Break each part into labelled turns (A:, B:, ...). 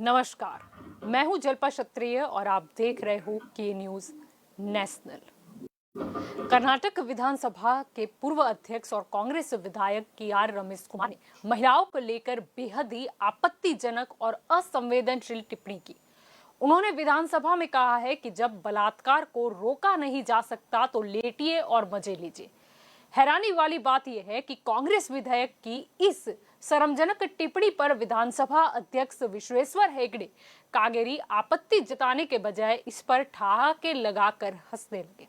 A: नमस्कार, मैं हूं जल्पा क्षत्रिय और आप देख रहे हो के न्यूज नेशनल। कर्नाटक विधानसभा के पूर्व अध्यक्ष और कांग्रेस विधायक के.आर. रमेश कुमार ने महिलाओं को लेकर बेहद ही आपत्तिजनक और असंवेदनशील टिप्पणी की। उन्होंने विधानसभा में कहा है कि जब बलात्कार को रोका नहीं जा सकता तो लेटिए और मजे लीजिए। हैरानी वाली बात यह है कि कांग्रेस विधायक की इस शर्मजनक टिप्पणी पर विधानसभा अध्यक्ष विश्वेश्वर हेगड़े कागेरी आपत्ति जताने के बजाय इस पर ठहाके लगाकर हंसने लगे।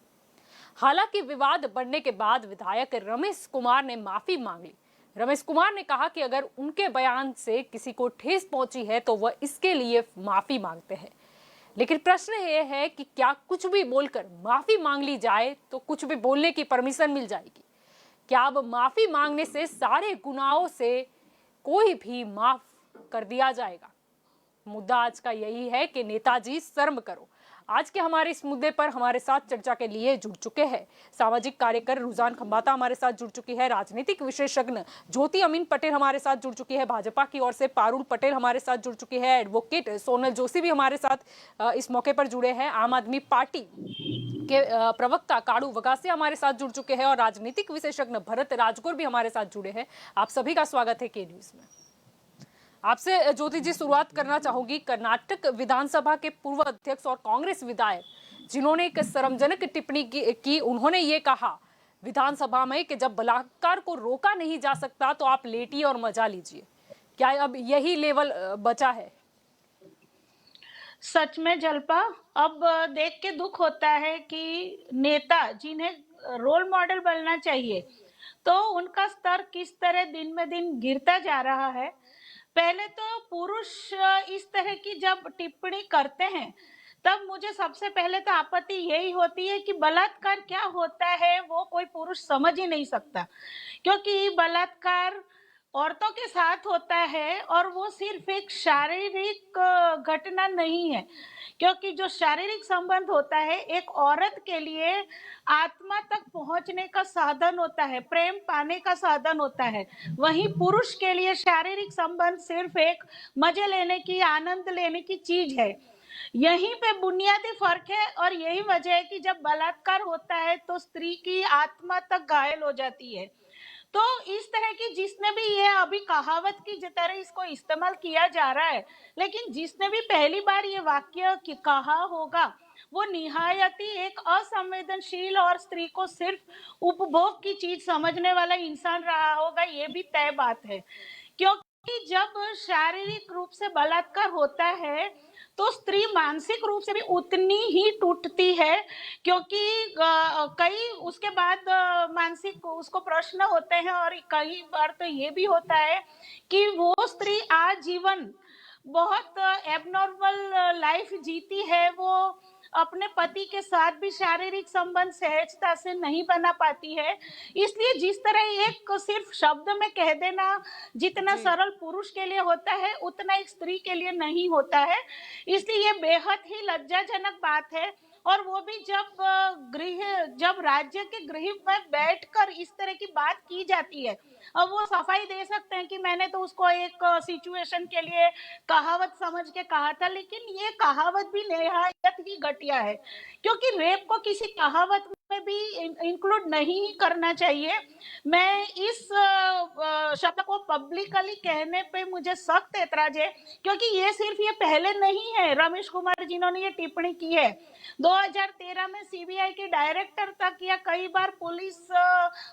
A: हालांकि विवाद बढ़ने के बाद विधायक रमेश कुमार ने माफी मांग ली। रमेश कुमार ने कहा कि अगर उनके बयान से किसी को ठेस पहुंची है तो वह इसके लिए माफी मांगते हैं। लेकिन प्रश्न यह है कि क्या कुछ भी बोलकर माफी मांग ली जाए तो कुछ भी बोलने की परमिशन मिल जाएगी? क्या अब माफी मांगने से सारे गुनाहों से कोई भी माफ कर दिया जाएगा? मुद्दा आज का यही है कि नेताजी शर्म करो। आज के हमारे इस मुद्दे पर हमारे साथ चर्चा के लिए जुड़ चुके हैं सामाजिक कार्यकर रुझान खंबाता हमारे साथ जुड़ चुकी है, राजनीतिक विशेषज्ञ ज्योति अमीन पटेल हमारे साथ जुड़ चुकी है, भाजपा की ओर से पारुल पटेल हमारे साथ जुड़ चुकी है, एडवोकेट सोनल जोशी भी हमारे साथ इस मौके पर जुड़े हैं, आम आदमी पार्टी के प्रवक्ता काड़ू वगासिया हमारे साथ जुड़ चुके हैं और राजनीतिक विशेषज्ञ भरत राजगुर भी हमारे साथ जुड़े हैं। आप सभी का स्वागत है के न्यूज में। आपसे ज्योति जी शुरुआत करना चाहूंगी। कर्नाटक विधानसभा के पूर्व अध्यक्ष और कांग्रेस विधायक जिन्होंने एक शर्मजनक टिप्पणी की, उन्होंने ये कहा विधानसभा में कि जब बलात्कार को रोका नहीं जा सकता तो आप लेटिए और मजा लीजिए। क्या अब यही लेवल बचा है?
B: सच में जल्पा, अब देख के दुख होता है कि नेता जिन्हें रोल मॉडल बनना चाहिए तो उनका स्तर किस तरह दिन में दिन गिरता जा रहा है। पहले तो पुरुष इस तरह की जब टिप्पणी करते हैं तब मुझे सबसे पहले तो आपत्ति यही होती है कि बलात्कार क्या होता है वो कोई पुरुष समझ ही नहीं सकता, क्योंकि बलात्कार औरतों के साथ होता है और वो सिर्फ एक शारीरिक घटना नहीं है, क्योंकि जो शारीरिक संबंध होता है एक औरत के लिए आत्मा तक पहुंचने का साधन होता है, प्रेम पाने का साधन होता है। वहीं पुरुष के लिए शारीरिक संबंध सिर्फ एक मजे लेने की, आनंद लेने की चीज है। यहीं पे बुनियादी फर्क है और यही वजह है कि जब बलात्कार होता है तो स्त्री की आत्मा तक घायल हो जाती है। तो इस तरह की जिसने भी ये अभी कहावत की तरह इसको इस्तेमाल किया जा रहा है, लेकिन जिसने भी पहली बार ये वाक्य कहा होगा वो निहायती एक असंवेदनशील और स्त्री को सिर्फ उपभोग की चीज समझने वाला इंसान रहा होगा, ये भी तय बात है। क्योंकि जब शारीरिक रूप से बलात्कार होता है तो स्त्री मानसिक रूप से भी उतनी ही टूटती है, क्योंकि कई उसके बाद मानसिक उसको प्रश्न होते हैं और कई बार तो ये भी होता है कि वो स्त्री आजीवन बहुत एबनॉर्मल लाइफ जीती है। वो अपने पति के साथ भी शारीरिक संबंध सहजता से नहीं बना पाती है। इसलिए जिस तरह एक सिर्फ शब्द में कह देना जितना सरल पुरुष के लिए होता है उतना एक स्त्री के लिए नहीं होता है। इसलिए ये बेहद ही लज्जाजनक बात है, और वो भी जब राज्य के गृह में बैठकर इस तरह की बात की जाती है। अब वो सफाई दे सकते हैं कि मैंने तो उसको एक सिचुएशन के लिए कहावत समझ के कहा था, लेकिन ये कहावत भी निहायत ही घटिया है, क्योंकि रेप को किसी कहावत में भी इंक्लूड नहीं करना चाहिए। मैं इस शब्द को पब्लिकली कहने पे मुझे सख्त ऐतराज है, क्योंकि ये सिर्फ ये पहले नहीं है रमेश कुमार जिन्होंने ये टिप्पणी की है। 2013 में सीबीआई के डायरेक्टर तक या कई बार पुलिस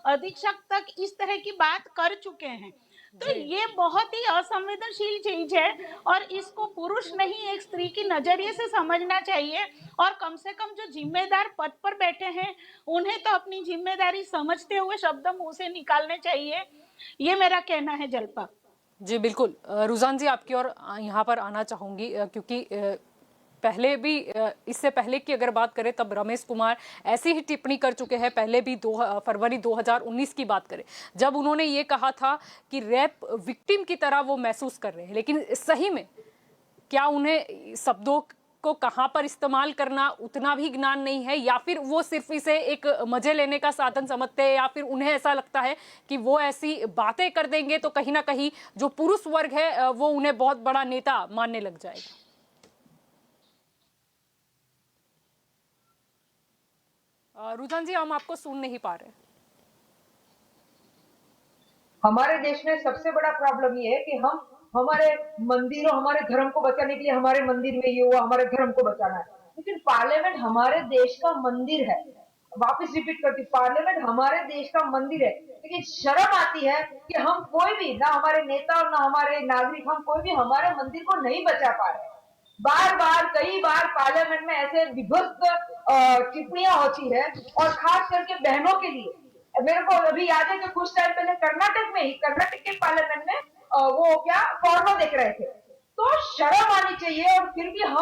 B: अधीक्षक तक इस तरह की बात कर चुके हैं। तो ये बहुत ही असंवेदनशील चीज है और इसको पुरुष नहीं एक स्त्री की नजरिए से समझना चाहिए, और कम से कम जो जिम्मेदार पद पर बैठे हैं उन्हें तो अपनी जिम्मेदारी समझते हुए शब्द मुंह से निकालने चाहिए। ये मेरा कहना है जल्पा
A: जी बिल्कुल। रुझान जी आपकी ओर यहाँ पर आना चाहूंगी, क्योंकि पहले भी इससे पहले की अगर बात करें तब रमेश कुमार ऐसी ही टिप्पणी कर चुके हैं। पहले भी फरवरी 2019 की बात करें जब उन्होंने ये कहा था कि रैप विक्टिम की तरह वो महसूस कर रहे हैं, लेकिन सही में क्या उन्हें शब्दों को कहां पर इस्तेमाल करना उतना भी ज्ञान नहीं है, या फिर वो सिर्फ इसे एक मजे लेने का साधन समझते हैं, या फिर उन्हें ऐसा लगता है कि वो ऐसी बातें कर देंगे तो कहीं ना कहीं जो पुरुष वर्ग है वो उन्हें बहुत बड़ा नेता मानने लग जाएगा। रुझान जी, हम आपको सुन नहीं पा रहे।
C: हमारे देश में सबसे बड़ा प्रॉब्लम ये है कि हम हमारे मंदिरों, हमारे धर्म को बचाने के लिए हमारे मंदिर में ये हुआ, हमारे धर्म को बचाना है, लेकिन पार्लियामेंट हमारे देश का मंदिर है। वापस रिपीट करती, पार्लियामेंट हमारे देश का मंदिर है, लेकिन शर्म आती है कि हम कोई भी, ना हमारे नेता और ना हमारे नागरिक, हम कोई भी हमारे मंदिर को नहीं बचा पा रहे। बार बार कई बार पार्लियामेंट में ऐसे विध्वस्त टिप्पणियां होती है, और खास करके बहनों के लिए। मेरे को अभी याद है कि कुछ टाइम पहले कर्नाटक के पार्लियामेंट में वो क्या पोर्नो देख रहे थे। तो शर्म आनी चाहिए, और फिर भी हम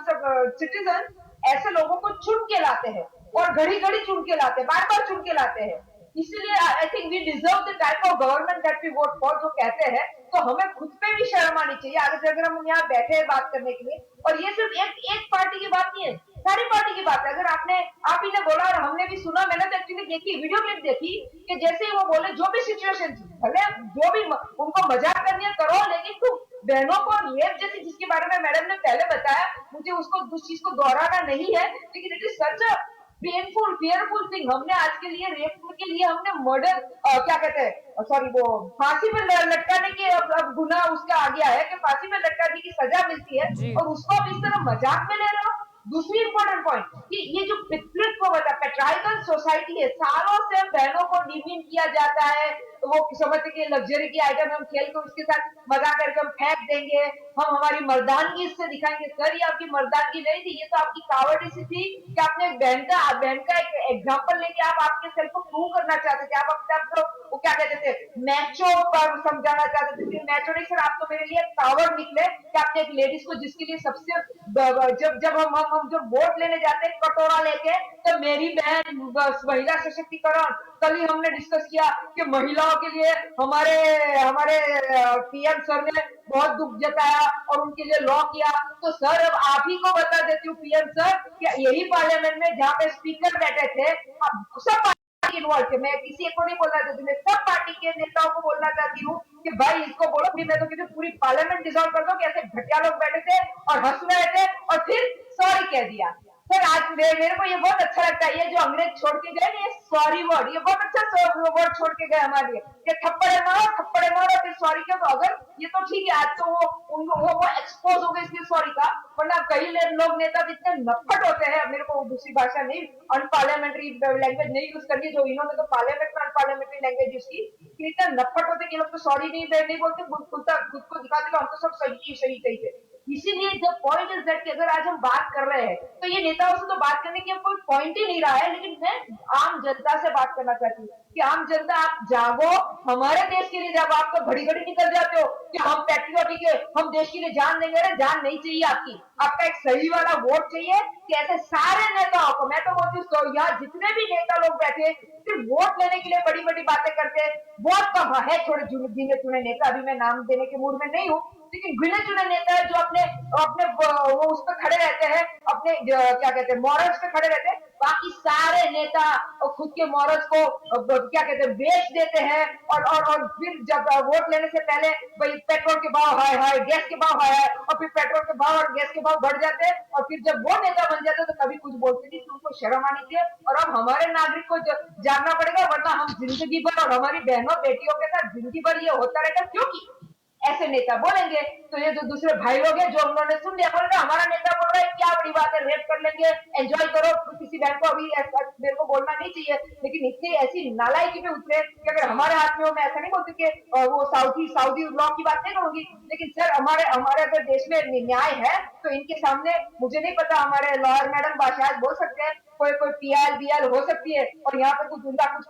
C: सब सिटीजन ऐसे लोगों को चुन के लाते हैं, और घड़ी घड़ी चुन के लाते हैं, बार बार चुन के लाते हैं। इसीलिए I think we deserve the type of government that we vote for, जो कहते हैं। तो हमें खुद पे भी शर्म आनी चाहिए आगे अगर हम यहाँ बैठे हैं बात करने के लिए। और ये सिर्फ एक पार्टी की बात नहीं है, सारी पार्टी की बात है। अगर आप ही ने बोला और हमने भी सुना, मैंने तो एक्चुअली देखी, वीडियो क्लिप देखी, कि जैसे ही वो बोले जो भी सिचुएशन थी, भले जो भी उनको मजाक करनी है करो, लेकिन तुम बहनों को रेप जैसी, जिसके बारे में मैडम ने पहले बताया, मुझे उसको उस चीज को दोहराना नहीं है, लेकिन it is such a painful fearful thing. हमने आज के लिए रेप के लिए हमने मर्डर क्या कहते हैं, सॉरी, वो फांसी पे लटकाने के अब गुना उसका आ गया है कि फांसी पे लटकाने की सजा मिलती है, और उसको अब इस तरह मजाक में ले रहे हो। दूसरी इंपॉर्टेंट पॉइंट कि ये जो पितृत्व होता है, पेट्राइकल सोसाइटी है, सालों से बहनों को डिमीन किया जाता है। तो वो समझते कि लग्जरी की आइटम हम खेल कर उसके साथ मजा करके हम फेंक देंगे, हम हमारी मर्दानगी इससे दिखाएंगे। सर, ये आपकी मर्दानगी नहीं थी, ये तो आपकी कावर्डिसी थी कि आपने एक बहन का एक एग्जाम्पल लेके आप आपके सेल्फ को प्रूव करना चाहते थे। आप अपने आप को वो क्या कहते थे, मैचो पर समझाना चाहते थे। मैचो नहीं सर, आप तो मेरे लिए कावर्ड निकले कि आपने एक लेडीज को, जिसके लिए सबसे जब हम जब वोट लेने जाते हैं कटोरा लेके, तो मेरी बहन, महिला सशक्तिकरण, कल ही हमने डिस्कस किया कि महिलाओं के लिए हमारे पीएम सर ने बहुत दुख जताया और उनके लिए लॉ किया। तो सर, अब आप ही को बता देती हूँ पीएम सर, कि यही पार्लियामेंट में जहाँ पे स्पीकर बैठे थे, सब इन्वॉल्व थे, मैं किसी को नहीं बोलना चाहती, मैं सब पार्टी के नेताओं को बोलना चाहती हूँ कि भाई इसको बोलो कि मैं तो कहती पूरी पार्लियामेंट डिसॉल्व कर दो, कि ऐसे घटिया लोग बैठे थे और हंस रहे थे और फिर सॉरी कह दिया। सर, आज मेरे को ये बहुत अच्छा लगता है, ये जो अंग्रेज छोड़ के गए ना, ये सॉरी वर्ड, ये बहुत अच्छा वर्ड छोड़ के गए हमारे लिए, कि थप्पड़े मारो फिर सॉरी कहो। तो अगर ये तो ठीक है, आज तो वो एक्सपोज हो गए इसलिए सॉरी का, वरना कई लोग नेता जितने नफट होते हैं, मेरे को दूसरी भाषा नहीं, अनपार्लियामेंट्री लैंग्वेज नहीं यूज करनी, जो इन्होंने तो पार्लियामेंट में अनपार्लियामेंट्री लैंग्वेज यूज की, इतने नफट होते कि लोग तो सॉरी नहीं बोलते, खुद को दिखाते हम तो सब सही थे। इसीलिए जब पॉइंट इज दैट कि अगर आज हम बात कर रहे हैं, तो ये नेताओं से तो बात करने की अब कोई पॉइंट ही नहीं रहा है, लेकिन मैं आम जनता से बात करना चाहती हूँ कि आम जनता, आप जागो, हमारे देश के लिए जागो। आप तो घड़ी घड़ी निकल जाते हो कि हम पैट्रियोटिक है, हम देश के लिए जान देंगे। अरे जान नहीं चाहिए आपका एक सही वाला वोट चाहिए। कि ऐसे सारे नेताओं को, मैं तो बोलती हूँ, यहाँ जितने भी नेता लोग बैठे सिर्फ वोट लेने के लिए बड़ी बड़ी बातें करते हैं, बहुत कम है थोड़े गिने चुने नेता, अभी मैं नाम देने के मूड में नहीं हूँ, लेकिन गिने चुने नेता है जो अपने वो उस पर खड़े रहते हैं, अपने क्या कहते हैं, मॉरल्स पे खड़े रहते हैं। बाकी सारे नेता खुद के मॉरल्स को क्या कहते हैं, बेच देते हैं, और फिर जब वोट लेने से पहले भाई पेट्रोल के भाव हाय, गैस के भाव हाय, और फिर पेट्रोल के भाव और गैस के भाव बढ़ जाते हैं, और फिर जब वो नेता बन जाते हैं तो कभी कुछ बोलते नहीं, तुमको शर्म आनी चाहिए। और अब हमारे नागरिक को जानना पड़ेगा, वरना हम जिंदगी भर, और हमारी बहनों बेटियों के साथ जिंदगी भर ये होता रहेगा, क्योंकि ऐसे नेता बोलेंगे। तो ये जो दूसरे भाई लोग हैं, जो उन्होंने सुन लिया, बोलेगा हमारा नेता बोल रहा है, क्या बड़ी बात है, रेप कर लेंगे, एंजॉय करो। तो किसी बहन को अभी ऐसा मेरे को बोलना नहीं चाहिए, लेकिन इतनी ऐसी नालायकी में उतरे कि अगर हमारे हाथ में हो, मैं ऐसा नहीं बोलती कि वो सऊदी लॉ की बात नहीं करूंगी, लेकिन सर हमारे अगर देश में न्याय है तो इनके सामने, मुझे नहीं पता, हमारे लॉयर मैडम शायद बोल सकते हैं, कोई PL हो सकती है, और यहाँ पर कुछ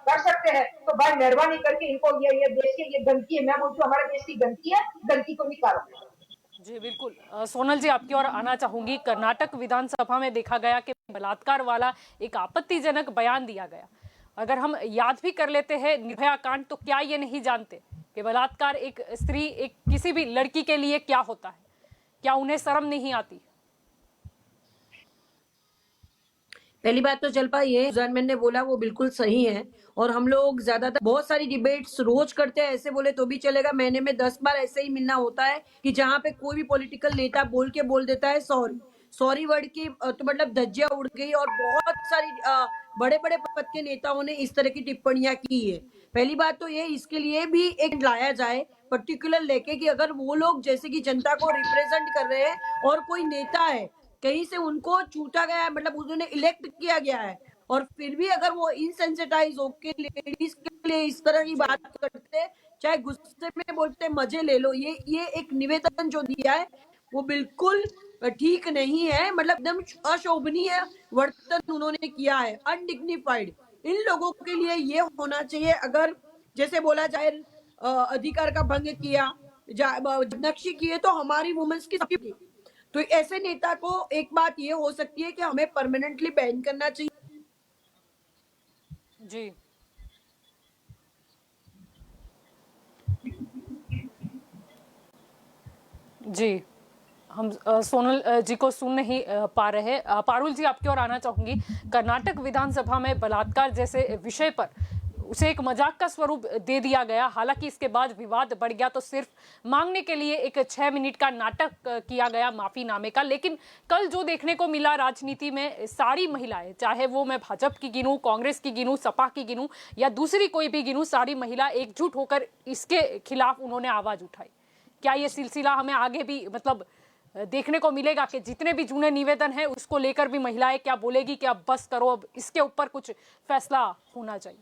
C: कर सकते हैं। तो भाई मेहरबानी करके इनको ये देश की ये गंदगी है, मैं बोलती हूँ हमारे देश की गंदगी है, गंदगी को निकालो।
A: जी बिल्कुल। सोनल जी, आपकी ओर आना चाहूंगी। कर्नाटक विधानसभा में देखा गया कि बलात्कार वाला एक आपत्तिजनक बयान दिया गया। अगर हम याद भी कर लेते हैं निर्भया कांड, तो क्या ये नहीं जानते कि बलात्कार एक स्त्री, एक किसी भी लड़की के लिए क्या होता है? क्या उन्हें शर्म नहीं आती?
D: पहली बात तो जलपा ये जरमैन ने बोला वो बिल्कुल सही है। और हम लोग ज्यादातर बहुत सारी डिबेट्स रोज करते हैं, ऐसे बोले तो भी चलेगा, महीने में 10 बार ऐसे ही मिलना होता है कि जहां पे कोई भी पॉलिटिकल नेता बोल देता है सॉरी। सॉरी वर्ड की तो मतलब धज्जियां उड़ गई। और बहुत सारी बड़े बड़े पद के नेताओं ने इस तरह की टिप्पणियां की है। पहली बात तो ये, इसके लिए भी एक लाया जाए पर्टिकुलर लेके कि अगर वो लोग जैसे कि जनता को रिप्रेजेंट कर रहे हैं और कोई नेता है कहीं से उनको चूटा गया है, मतलब उन्होंने इलेक्ट किया गया है, और फिर भी अगर वो इनसेंसिटाइज होके लेडीज के लिए इस तरह की बात करते, चाहे गुस्से में बोलते मजे ले लो, ये एक निवेदन जो दिया है वो बिल्कुल ठीक नहीं है। मतलब एकदम अशोभनीय वर्तन उन्होंने किया है, अनडिग्निफाइड। इन लोगों के लिए ये होना चाहिए, अगर जैसे बोला जाए अधिकार का भंग किया, नक्शी किए तो हमारी वुमेन्स की सबकी। तो ऐसे नेता को एक बात ये हो सकती है कि हमें परमानेंटली बैन करना चाहिए।
A: जी जी, हम सोनल जी को सुन नहीं पा रहे। पारुल जी, आपकी ओर आना चाहूंगी। कर्नाटक विधानसभा में बलात्कार जैसे विषय पर उसे एक मजाक का स्वरूप दे दिया गया। हालांकि इसके बाद विवाद बढ़ गया तो सिर्फ मांगने के लिए एक 6 मिनट का नाटक किया गया माफीनामे का। लेकिन कल जो देखने को मिला राजनीति में, सारी महिलाएं, चाहे वो मैं भाजपा की गिनूं, कांग्रेस की गिनूं, सपा की गिनूं या दूसरी कोई भी गिनूं, सारी महिला एकजुट होकर इसके खिलाफ उन्होंने आवाज उठाई। क्या ये सिलसिला हमें आगे भी मतलब देखने को मिलेगा कि जितने भी जूने निवेदन हैं उसको लेकर भी महिलाएं क्या बोलेगी कि अब बस करो, अब इसके ऊपर कुछ फैसला होना चाहिए?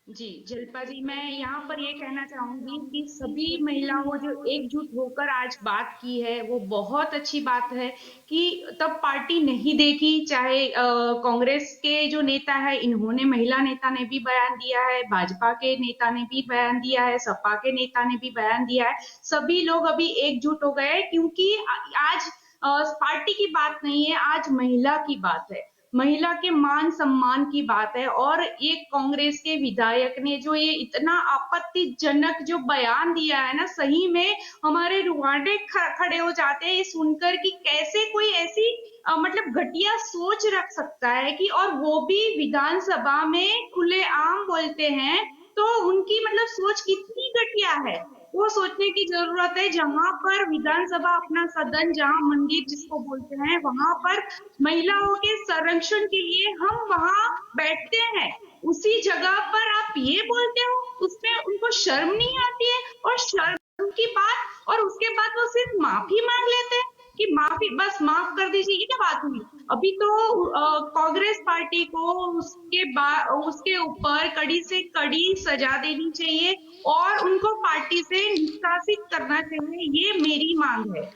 E: जी जल्पा जी, मैं यहाँ पर ये कहना चाहूंगी कि सभी महिलाओं जो एकजुट होकर आज बात की है वो बहुत अच्छी बात है। कि तब पार्टी नहीं देखी, चाहे कांग्रेस के जो नेता है इन्होंने, महिला नेता ने भी बयान दिया है, भाजपा के नेता ने भी बयान दिया है, सपा के नेता ने भी बयान दिया है, सभी लोग अभी एकजुट हो गए। क्योंकि आज पार्टी की बात नहीं है, आज महिला की बात है, महिला के मान सम्मान की बात है। और ये कांग्रेस के विधायक ने जो ये इतना आपत्तिजनक जो बयान दिया है ना, सही में हमारे रुआंडे खड़े हो जाते हैं ये सुनकर कि कैसे कोई ऐसी मतलब घटिया सोच रख सकता है कि, और वो भी विधानसभा में खुलेआम बोलते हैं। तो उनकी मतलब सोच कितनी घटिया है वो सोचने की जरूरत है। जहां पर विधानसभा अपना सदन, जहां मंदिर जिसको बोलते हैं, वहां पर महिलाओं के संरक्षण के लिए हम वहां बैठते हैं, उसी जगह पर आप ये बोलते हो, उसमें उनको शर्म नहीं आती है? और शर्म की बात, और उसके बाद वो सिर्फ माफी मांग लेते हैं कि माफी, बस माफ कर दीजिए, ये क्या बात हुई? अभी तो कांग्रेस पार्टी को उसके ऊपर कड़ी से कड़ी सजा देनी चाहिए और उनको पार्टी से निष्कासित करना चाहिए, ये मेरी मांग है।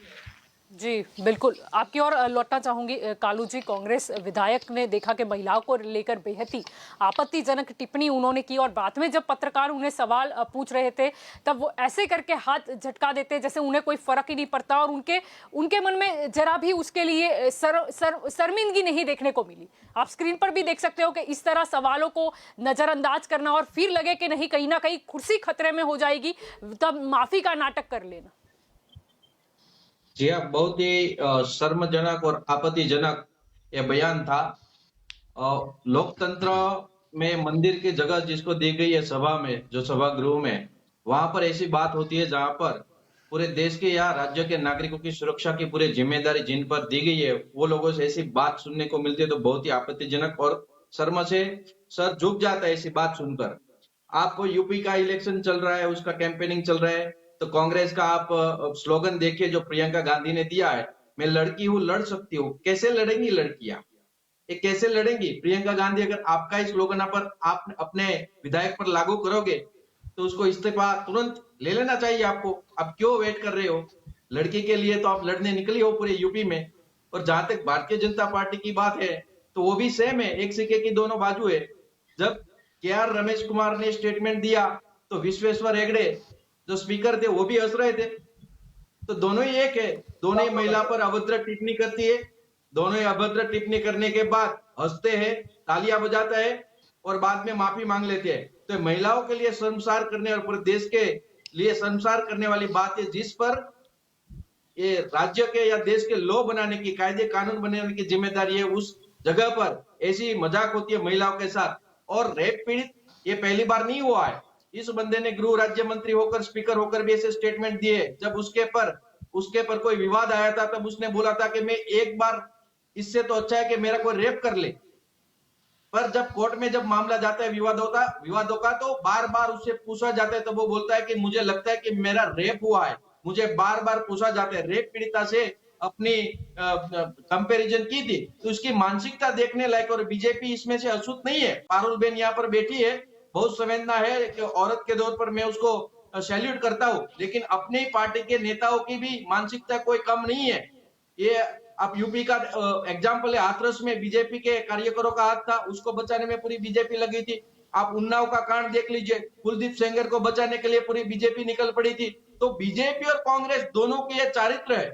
A: जी बिल्कुल, आपकी ओर लौटना चाहूंगी कालू जी। कांग्रेस विधायक ने देखा कि महिलाओं को लेकर बेहद ही आपत्तिजनक टिप्पणी उन्होंने की और बाद में जब पत्रकार उन्हें सवाल पूछ रहे थे तब वो ऐसे करके हाथ झटका देते जैसे उन्हें कोई फर्क ही नहीं पड़ता और उनके मन में जरा भी उसके लिए शर्मिंदगी नहीं देखने को मिली। आप स्क्रीन पर भी देख सकते हो कि इस तरह सवालों को नजरअंदाज करना और फिर लगे कि नहीं, कहीं ना कहीं कुर्सी खतरे में हो जाएगी, तब माफी का नाटक कर लेना।
F: जी हाँ, बहुत ही शर्मजनक और आपत्तिजनक यह बयान था। लोकतंत्र में मंदिर की जगह जिसको दी गई है सभा में, जो सभागृह में, वहां पर ऐसी बात होती है जहां पर पूरे देश के या राज्य के नागरिकों की सुरक्षा की पूरी जिम्मेदारी जिन पर दी गई है, वो लोगों से ऐसी बात सुनने को मिलती है तो बहुत ही आपत्तिजनक और शर्म से सर झुक जाता है ऐसी बात सुनकर। आपको यूपी का इलेक्शन चल रहा है, उसका कैंपेनिंग चल रहा है, तो कांग्रेस का आप स्लोगन देखिए जो प्रियंका गांधी ने दिया है, मैं लड़की हूं, लड़ सकती हूँ। कैसे लड़ेंगी लड़कियां? ये कैसे लड़ेंगी? प्रियंका गांधी अगर आपका इस स्लोगन पर आप अपने विधायक पर लागू करोगे तो उसको इस्तीफा तुरंत ले लेना चाहिए आपको। आप क्यों वेट कर रहे हो? लड़की के लिए तो आप लड़ने निकली हो पूरे यूपी में। और जहां तक भारतीय जनता पार्टी की बात है तो वो भी सेम है, एक सिक्के की दोनों बाजू है। जब के.आर. रमेश कुमार ने स्टेटमेंट दिया तो विश्वेश्वर हेगड़े जो स्पीकर थे वो भी हंस रहे थे। तो दोनों ही एक है, दोनों ही महिला पर अभद्र टिप्पणी करती है, दोनों ही अभद्र टिप्पणी करने के बाद हंसते हैं, तालियां बजाता है और बाद में माफी मांग लेते हैं। तो महिलाओं के लिए शर्मसार करने और पूरे देश के लिए शर्मसार करने वाली बात है, जिस पर ये राज्य के या देश के लॉ बनाने की, कायदे कानून बनाने की जिम्मेदारी है उस जगह पर ऐसी मजाक होती है महिलाओं के साथ। और रेप पीड़ित ये पहली बार नहीं हुआ है। इस बंदे ने गृह राज्य मंत्री होकर, स्पीकर होकर भी ऐसे स्टेटमेंट दिए। जब उसके पर कोई विवाद आया था तब उसने बोला था कि मैं एक बार, इससे तो अच्छा है कि मेरा कोई रेप कर ले। पर जब कोर्ट में जब मामला जाता है विवादों का, तो बार बार उससे पूछा जाता है, तो वो बोलता है कि मुझे लगता है कि मेरा रेप हुआ है। मुझे बार बार पूछा जाता है। रेप पीड़िता से अपनी कंपैरिजन की थी, तो उसकी मानसिकता देखने लायक। और बीजेपी इसमें से अछूत नहीं है। पारुल बेन यहाँ पर बैठी है, बहुत संवेदना है कि औरत के तौर पर मैं उसको सैल्यूट करता हूं, लेकिन अपनी पार्टी के नेताओं की भी मानसिकता कोई कम नहीं है। ये आप यूपी का एग्जाम्पल है, हाथरस में बीजेपी के कार्यकरों का हाथ था, उसको बचाने में पूरी बीजेपी लगी थी। आप उन्नाव का कांड देख लीजिए, कुलदीप सेंगर को बचाने के लिए पूरी बीजेपी निकल पड़ी थी। तो बीजेपी और कांग्रेस दोनों के ये चारित्र है,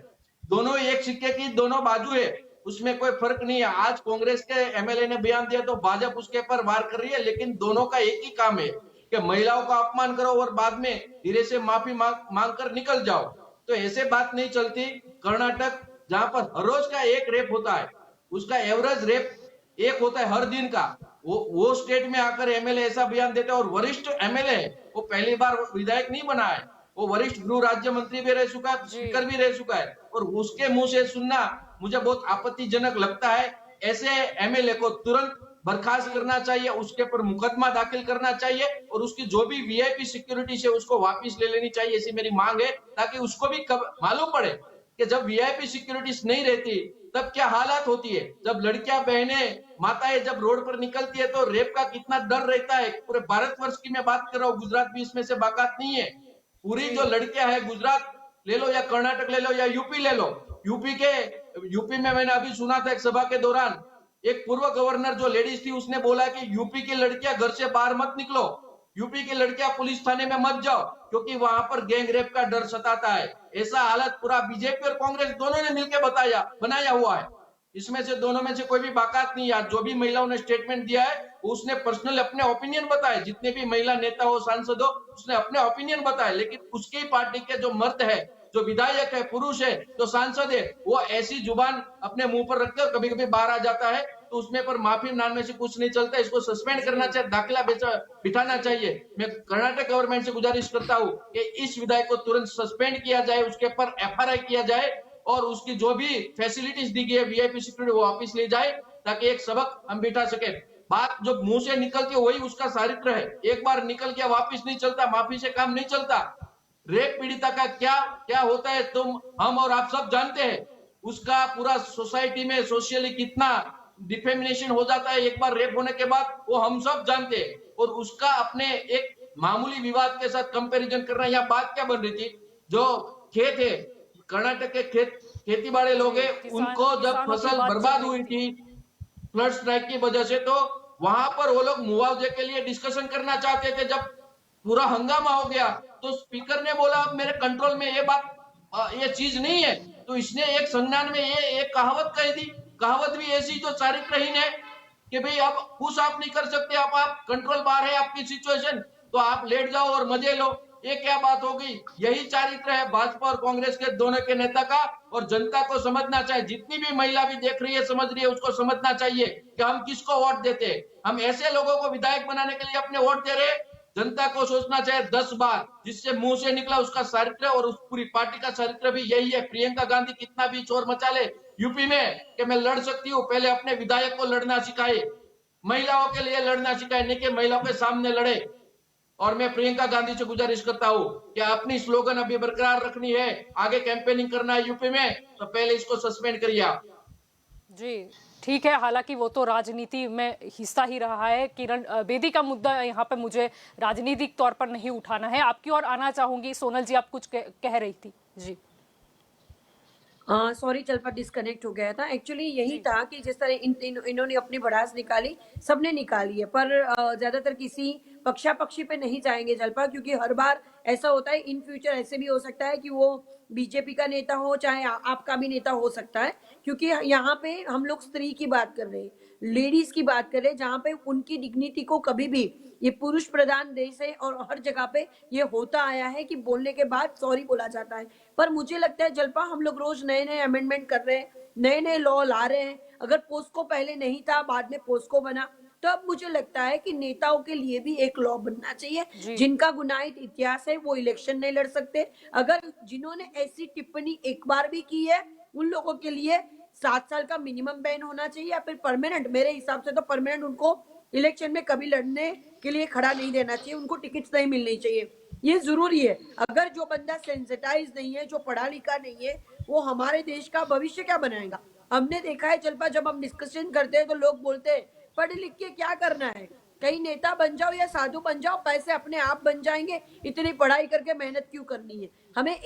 F: दोनों एक सिक्के की दोनों बाजू है, उसमें कोई फर्क नहीं है। आज कांग्रेस के एमएलए ने बयान दिया तो भाजपा उसके ऊपर वार कर रही है, लेकिन दोनों का एक ही काम है कि महिलाओं का अपमान करो और बाद में धीरे से माफी मांग कर निकल जाओ। तो ऐसे बात नहीं चलती। कर्नाटक जहां पर हर रोज का एक रेप होता है, उसका एवरेज रेप एक होता है हर दिन का, वो स्टेट में आकर एमएलए ऐसा बयान देते हैं। और वरिष्ठ एमएलए है, वो पहली बार विधायक नहीं बना है, वो वरिष्ठ गृह राज्य मंत्री भी रह चुका है, स्पीकर भी रह चुका है, और उसके मुंह से सुनना मुझे बहुत आपत्तिजनक लगता है। ऐसे एमएलए को तुरंत बर्खास्त करना चाहिए, उसके ऊपर मुकदमा दाखिल करना चाहिए, और उसकी जो भी वीआईपी सिक्योरिटी है उसको वापस ले लेनी चाहिए, ऐसी मेरी मांग है, ताकि उसको भी मालूम पड़े कि जब वीआईपी सिक्योरिटीज नहीं रहती तब क्या हालात होती है। जब लड़कियां, बहनें, माताएं जब रोड पर निकलती है तो रेप का कितना डर रहता है। पूरे भारतवर्ष की मैं बात कर रहा हूँ, गुजरात भी इसमें से बाकात नहीं है। पूरी जो लड़कियां है, गुजरात ले लो या कर्नाटक ले लो या यूपी ले लो, यूपी में मैंने अभी सुना था एक सभा के दौरान, एक पूर्व गवर्नर जो लेडीज थी उसने बोला कि यूपी की लड़कियां घर से बाहर मत निकलो, यूपी की लड़कियां पुलिस थाने में मत जाओ, क्योंकि वहां पर गैंग रेप का डर सताता है। ऐसा हालत पूरा बीजेपी और कांग्रेस दोनों ने मिलकर बनाया हुआ है। इसमें से दोनों में से कोई भी बाकात नहीं है। जो भी महिलाओं ने स्टेटमेंट दिया है उसने पर्सनल अपने ओपिनियन बताए, जितने भी महिला नेता हो, सांसद हो, उसने अपने ओपिनियन बताए। लेकिन उसकी पार्टी के जो मर्द है, जो विधायक है, पुरुष है, जो सांसद है, वो ऐसी जुबान अपने मुंह पर रखते और कभी कभी बाहर आ जाता है, तो उसमें पर माफी मांगने से कुछ नहीं चलता। इसको सस्पेंड करना चाहिए, दाखिला बिठाना चाहिए। मैं कर्नाटक गवर्नमेंट से गुजारिश करता हूँ कि इस विधायक को तुरंत सस्पेंड किया जाए, उसके ऊपर एफआईआर किया जाए, और उसकी जो भी फैसिलिटीज दी गई है वीआईपी सिक्योरिटी वो वापस ले जाए, ताकि एक सबक हम बिठा सके। बात जो मुंह से निकलती है वही उसका चारित्र है। एक बार निकल गया वापस नहीं चलता, माफी से काम नहीं चलता। रेप पीड़िता का क्या क्या होता है हम और आप सब जानते हैं। उसका पूरा सोसाइटी में सोशली कितना डिफेमिनेशन हो जाता है एक बार रेप होने के बाद, वो हम सब जानते हैं। और उसका अपने एक मामूली विवाद के साथ कंपैरिजन करना, यह बात क्या बन रही थी। जो खेत है, कर्नाटक के खेती बाड़ी लोग है, उनको जब फसल बर्बाद हुई थी फ्लड स्ट्राइक की वजह से, तो वहां पर वो लोग मुआवजे के लिए डिस्कशन करना चाहते थे। जब पूरा हंगामा हो गया तो स्पीकर ने बोला अब मेरे कंट्रोल में ये चीज नहीं है, तो इसने एक संज्ञान में ये एक कहावत कही थी। कहावत भी ऐसी जो चारित्रहीन है कि भाई अब कुछ आप नहीं कर सकते, अब आप कंट्रोल बाहर है आपकी सिचुएशन, तो आप लेट जाओ और मजे लो। ये क्या बात होगी। यही चारित्र है भाजपा और कांग्रेस के दोनों के नेता का, और जनता को समझना चाहिए। जितनी भी महिला भी देख रही है, समझ रही है, उसको समझना चाहिए कि हम किसको वोट देते हैं। हम ऐसे लोगों को विधायक बनाने के लिए अपने वोट दे रहे। जनता को सोचना चाहिए 10 बार, जिससे मुंह से निकला उसका चरित्र और उस पूरी पार्टी का चरित्र भी यही है। प्रियंका गांधी कितना भी चोर मचा ले यूपी में कि मैं लड़ सकती हूँ, पहले अपने विधायक को लड़ना सिखाए, महिलाओं के लिए लड़ना सिखाए, नहीं कि महिलाओं के सामने लड़े। और मैं प्रियंका गांधी से गुजारिश करता हूँ कि अपनी स्लोगन अभी बरकरार रखनी है, आगे कैंपेनिंग करना है यूपी में, तो पहले इसको सस्पेंड करिए आप।
A: जी ठीक है, हालांकि वो तो राजनीति में हिस्सा ही रहा है। किरण बेदी का मुद्दा यहाँ पे मुझे राजनीतिक तौर पर नहीं उठाना है। आपकी ओर आना चाहूंगी सोनल जी, आप कुछ कह रही थी जी।
D: सॉरी चलपा डिस्कनेक्ट हो गया था। एक्चुअली यही था कि जिस तरह इन्होंने अपनी भड़ास निकाली, सबने निकाली है, पर ज्यादातर किसी पक्षापक्षी पे नहीं जाएंगे जलपा, क्योंकि हर बार ऐसा होता है। इन फ्यूचर ऐसे भी हो सकता है कि वो बीजेपी का नेता हो, चाहे आपका भी नेता हो सकता है, क्योंकि यहाँ पे हम लोग स्त्री की बात कर रहे हैं, लेडीज की बात कर रहे हैं, जहाँ पे उनकी डिग्निटी को कभी भी, ये पुरुष प्रधान देश है और हर जगह पे ये होता आया है कि बोलने के बाद सॉरी बोला जाता है। पर मुझे लगता है जलपा, हम लोग रोज नए नए अमेंडमेंट कर रहे हैं, नए नए लॉ ला रहे हैं। अगर पोस्को पहले नहीं था, बाद में पोस्को बना, तो अब मुझे लगता है कि नेताओं के लिए भी एक लॉ बनना चाहिए।
A: जी।
D: जिनका गुनाहित इतिहास है वो इलेक्शन नहीं लड़ सकते। अगर जिन्होंने ऐसी टिप्पणी एक बार भी की है, उन लोगों के लिए 7 साल का मिनिमम बैन होना चाहिए, या फिर परमानेंट, मेरे हिसाब से तो परमानेंट उनको इलेक्शन में कभी लड़ने के लिए खड़ा नहीं देना चाहिए, उनको टिकट्स नहीं मिलनी चाहिए। ये जरूरी है। अगर जो बंदा सेंसिटाइज नहीं है, जो पढ़ा लिखा नहीं है, वो हमारे देश का भविष्य क्या बनाएगा? हमने देखा है जल्पा, जब हम डिस्कशन करते हैं तो लोग बोलते हैं पढ़ लिख के क्या करना है, कहीं नेता बन जाओ या साधु बन जाओ, पैसे अपने आप बन जाएंगे, इतनी पढ़ाई करके मेहनत क्यों करनी है? हमें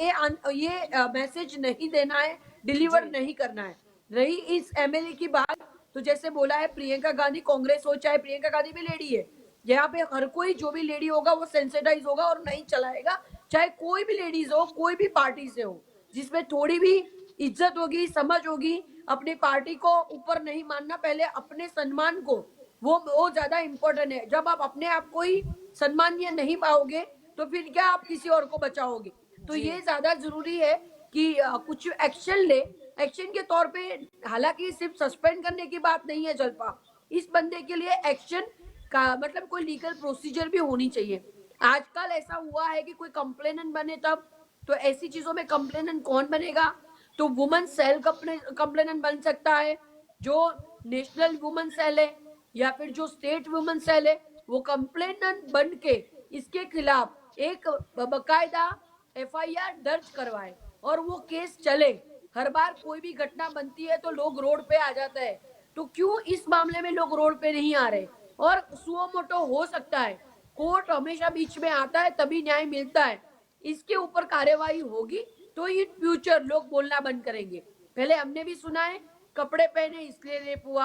D: ये मैसेज नहीं देना है, डिलीवर नहीं करना है। रही इस एमएलए की बात, तो जैसे बोला है प्रियंका गांधी, कांग्रेस हो चाहे प्रियंका गांधी भी लेडी है, यहाँ पे हर कोई जो भी लेडी होगा वो सेंसिटाइज होगा और नहीं चलाएगा, चाहे कोई भी लेडीज हो, कोई भी पार्टी से हो, जिसमें थोड़ी भी इज्जत होगी, समझ होगी, अपनी पार्टी को ऊपर नहीं मानना, पहले अपने सम्मान को, वो ज्यादा इंपॉर्टेंट है। जब आप अपने आप को ही सम्मानीय नहीं पाओगे तो फिर क्या आप किसी और को बचाओगे? तो ये ज्यादा जरूरी है कि कुछ एक्शन ले। एक्शन के तौर पे, हालांकि सिर्फ सस्पेंड करने की बात नहीं है जल्पा, इस बंदे के लिए एक्शन का मतलब कोई लीगल प्रोसीजर भी होनी चाहिए। आजकल ऐसा हुआ है कि कोई कंप्लेनेंट बने तब, तो ऐसी चीजों में कंप्लेनेंट कौन बनेगा? तो वुमेन सेल कंप्लेनेंट बन सकता है, जो नेशनल वुमेन सेल है या फिर जो स्टेट वुमेन सेल है, वो कंप्लेनेंट बन के इसके खिलाफ एक बकायदा एफआईआर दर्ज करवाए और वो केस चले। हर बार कोई भी घटना बनती है तो लोग रोड पे आ जाते हैं, तो क्यों इस मामले में लोग रोड पे नहीं आ रहे? और सुओ मोटो हो सकता है, कोर्ट हमेशा बीच में आता है तभी न्याय मिलता है। इसके ऊपर कार्यवाही होगी तो इन फ्यूचर लोग बोलना बंद करेंगे। पहले हमने भी सुना है कपड़े पहने इसलिए रेप हुआ,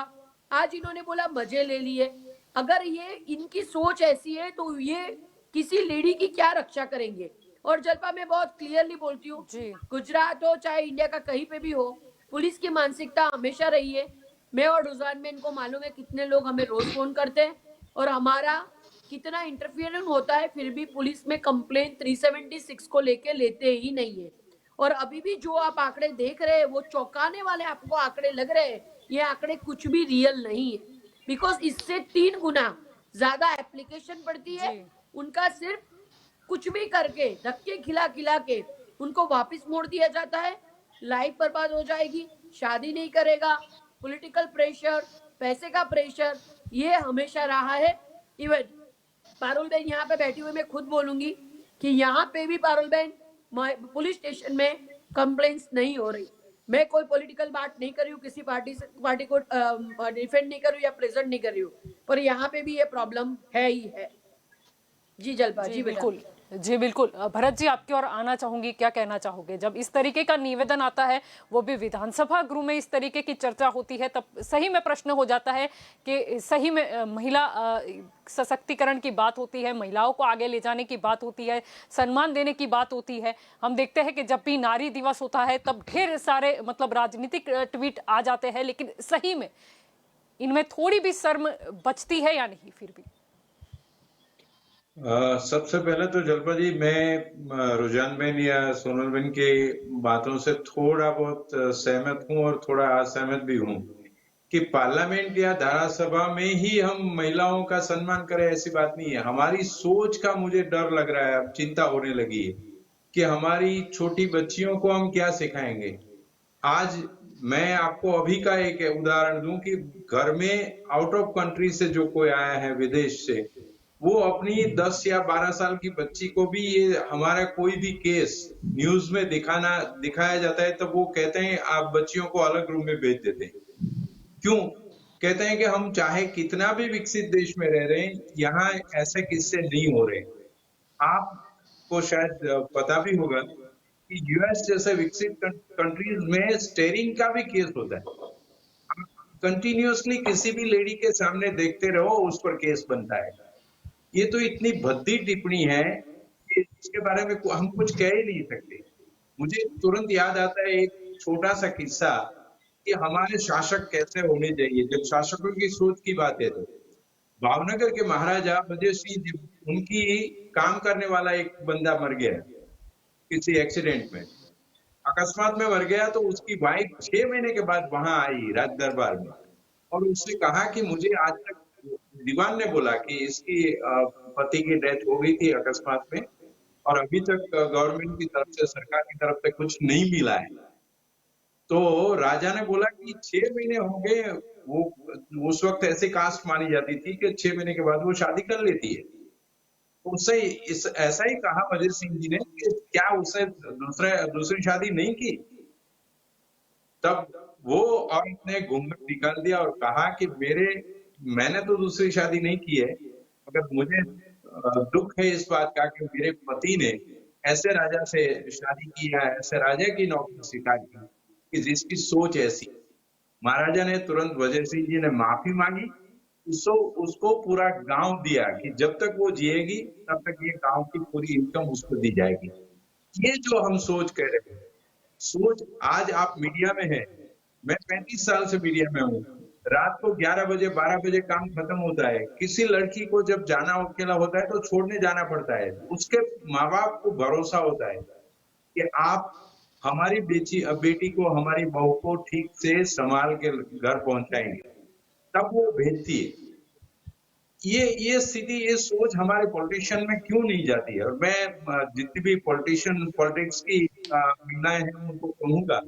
D: आज इन्होंने बोला मजे ले लिए। अगर ये इनकी सोच ऐसी है तो ये किसी लेडी की क्या रक्षा करेंगे? और जल्पा मैं बहुत क्लियरली बोलती हूँ, गुजरात हो चाहे इंडिया का कहीं पे भी हो, पुलिस की मानसिकता हमेशा रही है। मैं और रुझान में इनको मालूम है कितने लोग हमें रोज फोन करते हैं और हमारा कितना इंटरफियरेंस होता है, फिर भी पुलिस में कंप्लेन 376 को लेके लेते ही नहीं है। और अभी भी जो आप आंकड़े देख रहे हैं वो चौंकाने वाले आपको आंकड़े लग रहे हैं, ये आंकड़े कुछ भी रियल नहीं है, बिकॉज इससे 3 गुना ज्यादा एप्लीकेशन पड़ती है। उनका सिर्फ कुछ भी करके धक्के खिला खिला के उनको वापस मोड़ दिया जाता है, लाइफ बर्बाद हो जाएगी, शादी नहीं करेगा, पॉलिटिकल प्रेशर, पैसे का प्रेशर, ये हमेशा रहा है। इवन पारुल बहन यहाँ पे बैठी हुई, मैं खुद बोलूंगी कि यहाँ पे भी पारुल बहन पुलिस स्टेशन में कंप्लेंट्स नहीं हो रही। मैं कोई पॉलिटिकल बात नहीं कर रही हूँ, किसी पार्टी को डिफेंड नहीं कर रही हूँ या प्रेजेंट नहीं कर रही हूँ, पर यहाँ पे भी ये प्रॉब्लम है ही है। जी जल्पा, जी
A: बिल्कुल, जी बिल्कुल। भरत जी, आपकी ओर आना चाहूंगी, क्या कहना चाहोगे? जब इस तरीके का निवेदन आता है, वो भी विधानसभा गृह में इस तरीके की चर्चा होती है, तब सही में प्रश्न हो जाता है कि सही में महिला सशक्तिकरण की बात होती है, महिलाओं को आगे ले जाने की बात होती है, सम्मान देने की बात होती है। हम देखते हैं कि जब भी नारी दिवस होता है तब ढेर सारे मतलब राजनीतिक ट्वीट आ जाते हैं, लेकिन सही में इनमें थोड़ी भी शर्म बचती है या नहीं? फिर भी
G: सबसे पहले तो जल्पा जी, मैं रुझान बहन या सोनल बहन के बातों से थोड़ा बहुत सहमत हूं और थोड़ा असहमत भी हूं कि पार्लियामेंट या धारासभा में ही हम महिलाओं का सम्मान करें, ऐसी बात नहीं है। हमारी सोच का मुझे डर लग रहा है, अब चिंता होने लगी है कि हमारी छोटी बच्चियों को हम क्या सिखाएंगे। आज मैं आपको अभी का एक उदाहरण दूं कि घर में आउट ऑफ कंट्री से जो कोई आया है विदेश से, वो अपनी 10 या 12 साल की बच्ची को भी ये हमारा कोई भी केस न्यूज में दिखाया जाता है, तब वो कहते हैं आप बच्चियों को अलग रूम में भेज देते हैं। क्यों? कहते हैं कि हम चाहे कितना भी विकसित देश में रह रहे हैं, यहाँ ऐसे किस्से नहीं हो रहे। आपको शायद पता भी होगा कि यूएस जैसे विकसित कंट्रीज में स्टेरिंग का भी केस होता है। कंटिन्यूअसली किसी भी लेडी के सामने देखते रहो, उस पर केस बनता है। ये तो इतनी भद्दी टिप्पणी है कि इसके बारे में हम कुछ कह ही नहीं सकते। मुझे तुरंत याद आता है एक छोटा सा किस्सा कि हमारे शासक कैसे होने चाहिए। जब शासकों की सोच की बात है तो भावनगर के महाराजा अजय सिंह, उनकी काम करने वाला एक बंदा मर गया किसी एक्सीडेंट में। अकस्मात में मर गया तो उसकी वाइफ 6 महीने के बाद वहां आई राज दरबार में और उसने कहा कि मुझे आज तक, दीवान ने बोला कि इसकी पति की डेथ हो गई थी अकस्मात में और अभी तक गवर्नमेंट की तरफ से, सरकार की तरफ से कुछ नहीं मिला है। तो राजा ने बोला कि 6 महीने हो गए, वो उस वक्त ऐसी कास्ट मानी जाती थी कि 6 महीने के बाद वो शादी कर लेती है। तो उससे ऐसा ही कहा वजीर सिंह जी ने कि क्या उसने दूसरी शादी नहीं की? तब वो औरत ने घूंघट निकाल दिया और कहा कि मैंने तो दूसरी शादी नहीं की है, मगर मुझे दुख है इस बात का कि मेरे पति ने ऐसे राजा से शादी की है, ऐसे राजा की नौकरी स्वीकार की कि जिसकी सोच ऐसी। महाराजा ने तुरंत वजीर सिंह जी ने माफी मांगी, उसको पूरा गांव दिया कि जब तक वो जिएगी तब तक ये गांव की पूरी इनकम उसको दी जाएगी। ये जो हम सोच कह रहे हैं, सोच आज आप मीडिया में है, मैं 35 साल से मीडिया में हूँ। रात को 11 बजे 12 बजे काम खत्म होता है, किसी लड़की को जब जाना अकेला होता है तो छोड़ने जाना पड़ता है। उसके माँ बाप को भरोसा होता है कि आप हमारी बेटी को, हमारी बहू को ठीक से संभाल के घर पहुंचाएंगे, तब वो भेजती है। ये स्थिति, ये सोच हमारे पॉलिटिशियन में क्यों नहीं जाती है? और मैं जितनी भी पॉलिटिक्स की महिलाएं हैं उनको कहूंगा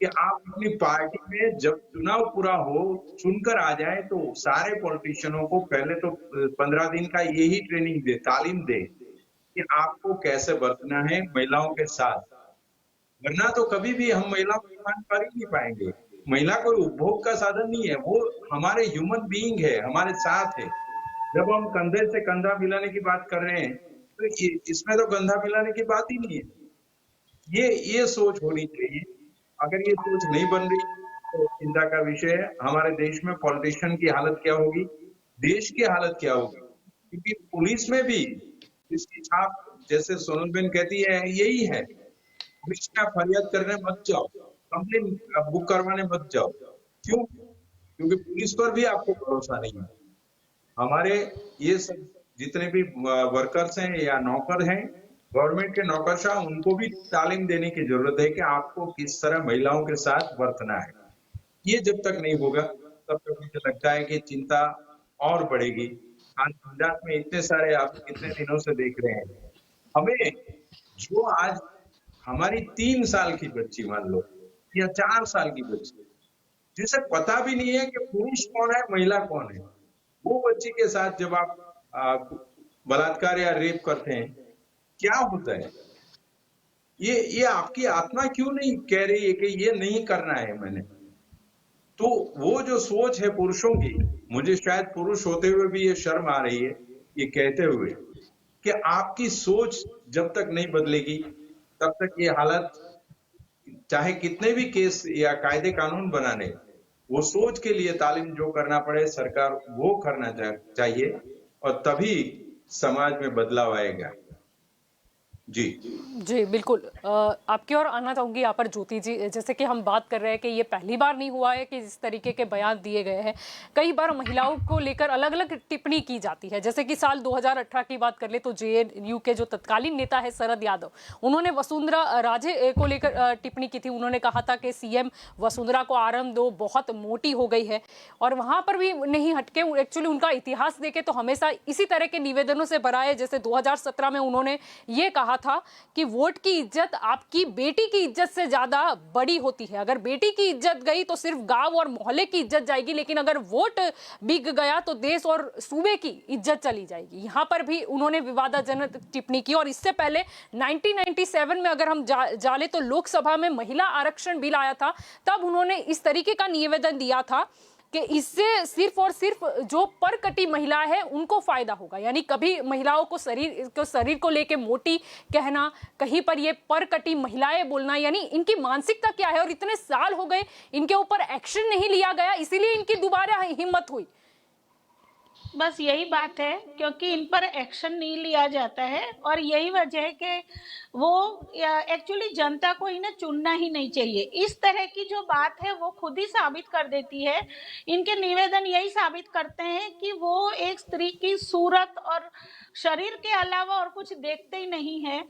G: कि आप अपनी पार्टी में जब चुनाव पूरा हो, चुनकर आ जाए तो सारे पॉलिटिशियनों को पहले तो 15 दिन का यही ट्रेनिंग दे, तालीम दे कि आपको कैसे बरतना है महिलाओं के साथ। वरना तो कभी भी हम महिलाओं को मान कर ही नहीं पाएंगे। महिला कोई उपभोग का साधन नहीं है, वो हमारे ह्यूमन बीइंग है, हमारे साथ है। जब हम कंधे से कंधा मिलाने की बात कर रहे हैं तो इसमें तो कंधा मिलाने की बात ही नहीं है। ये सोच होनी चाहिए। अगर ये सोच नहीं बन रही तो चिंता का विषय है। हमारे देश में पॉलिटिशियन की हालत क्या होगी, देश की हालत क्या होगी? क्योंकि पुलिस में भी इसकी छाप, जैसे सोनलबेन कहती है, यही है। पुलिस में फरियाद करने मत जाओ, कंप्लेन बुक करवाने मत जाओ। क्यों? क्योंकि पुलिस पर भी आपको भरोसा नहीं है। हमारे ये सब जितने भी वर्कर्स हैं या नौकर हैं, गवर्नमेंट के नौकरशाह, उनको भी तालीम देने की जरूरत है कि आपको किस तरह महिलाओं के साथ बरतना है। ये जब तक नहीं होगा तब तक मुझे लगता है कि चिंता और बढ़ेगी। आज गुजरात में इतने सारे, आप कितने दिनों से देख रहे हैं, हमें जो आज हमारी 3 साल की बच्ची मान लो या 4 साल की बच्ची, जिसे पता भी नहीं है कि पुरुष कौन है महिला कौन है, वो बच्ची के साथ जब आप बलात्कार या रेप करते हैं, क्या होता है? ये आपकी आत्मा क्यों नहीं कह रही है कि ये नहीं करना है मैंने? तो वो जो सोच है पुरुषों की, मुझे शायद पुरुष होते हुए भी ये शर्म आ रही है ये कहते हुए कि आपकी सोच जब तक नहीं बदलेगी तब तक ये हालत, चाहे कितने भी केस या कायदे कानून बनाने, वो सोच के लिए तालीम जो करना पड़े सरकार वो करना चाहिए और तभी समाज में बदलाव आएगा। जी
A: जी बिल्कुल। आपकी और आना चाहूंगी यहाँ पर ज्योति जी। जैसे कि हम बात कर रहे हैं कि ये पहली बार नहीं हुआ है कि इस तरीके के बयान दिए गए हैं। कई बार महिलाओं को लेकर अलग अलग टिप्पणी की जाती है। जैसे कि साल 2018 की बात कर ले तो जेएनयू के जो तत्कालीन नेता है शरद यादव, उन्होंने वसुंधरा राजे को लेकर टिप्पणी की थी। उन्होंने कहा था कि सीएम वसुंधरा को आराम दो, बहुत मोटी हो गई है। और वहां पर भी नहीं हटके, एक्चुअली उनका इतिहास देखे तो हमेशा इसी तरह के निवेदनों से भरा है। जैसे 2017 में उन्होंने ये कहा था कि वोट की इज्जत आपकी बेटी की इज्जत से ज्यादा बड़ी होती है। अगर बेटी की इज्जत गई तो सिर्फ गांव और मोहल्ले की इज्जत जाएगी, लेकिन अगर वोट बिक गया तो देश और सूबे की इज्जत चली जाएगी। यहां पर भी उन्होंने विवादजनक टिप्पणी की। और इससे पहले 1997 में अगर हम जाले तो लोकसभा में महिला आरक्षण बिल आया था, तब उन्होंने इस तरीके का निवेदन दिया था कि इससे सिर्फ और सिर्फ जो परकटी महिला है उनको फायदा होगा। यानी कभी महिलाओं को शरीर को लेके मोटी कहना, कहीं पर ये परकटी महिलाएं बोलना, यानी इनकी मानसिकता क्या है। और इतने साल हो गए इनके ऊपर एक्शन नहीं लिया गया, इसीलिए इनकी दोबारा हिम्मत हुई।
B: बस यही बात है, क्योंकि इन पर एक्शन नहीं लिया जाता है और यही वजह है कि वो एक्चुअली जनता को इन्हें चुनना ही नहीं चाहिए। इस तरह की जो बात है वो खुद ही साबित कर देती है। इनके निवेदन यही साबित करते हैं कि वो एक स्त्री की सूरत और शरीर के अलावा और कुछ देखते ही नहीं है।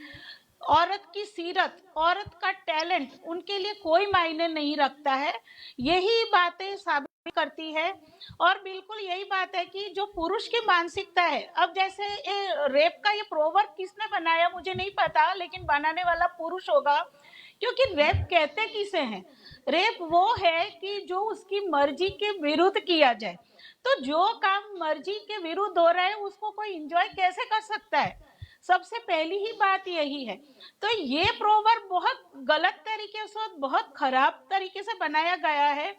B: औरत की सीरत, औरत का टैलेंट उनके लिए कोई मायने नहीं रखता है। यही बातें साबित करती है। और बिल्कुल यही बात है कि जो पुरुष की मानसिकता है, अब जैसे ये रेप का ये प्रोवर्ब किसने बनाया मुझे नहीं पता, लेकिन बनाने वाला पुरुष होगा, क्योंकि रेप कहते किसे हैं? रेप वो है कि जो उसकी मर्जी के विरुद्ध किया जाए। तो जो काम मर्जी के विरुद्ध हो रहा है उसको कोई एंजॉय कैसे कर सकता है? सबसे पहली ही बात यही है। तो ये प्रोवर्ब बहुत गलत तरीके से, बहुत खराब तरीके से बनाया गया है।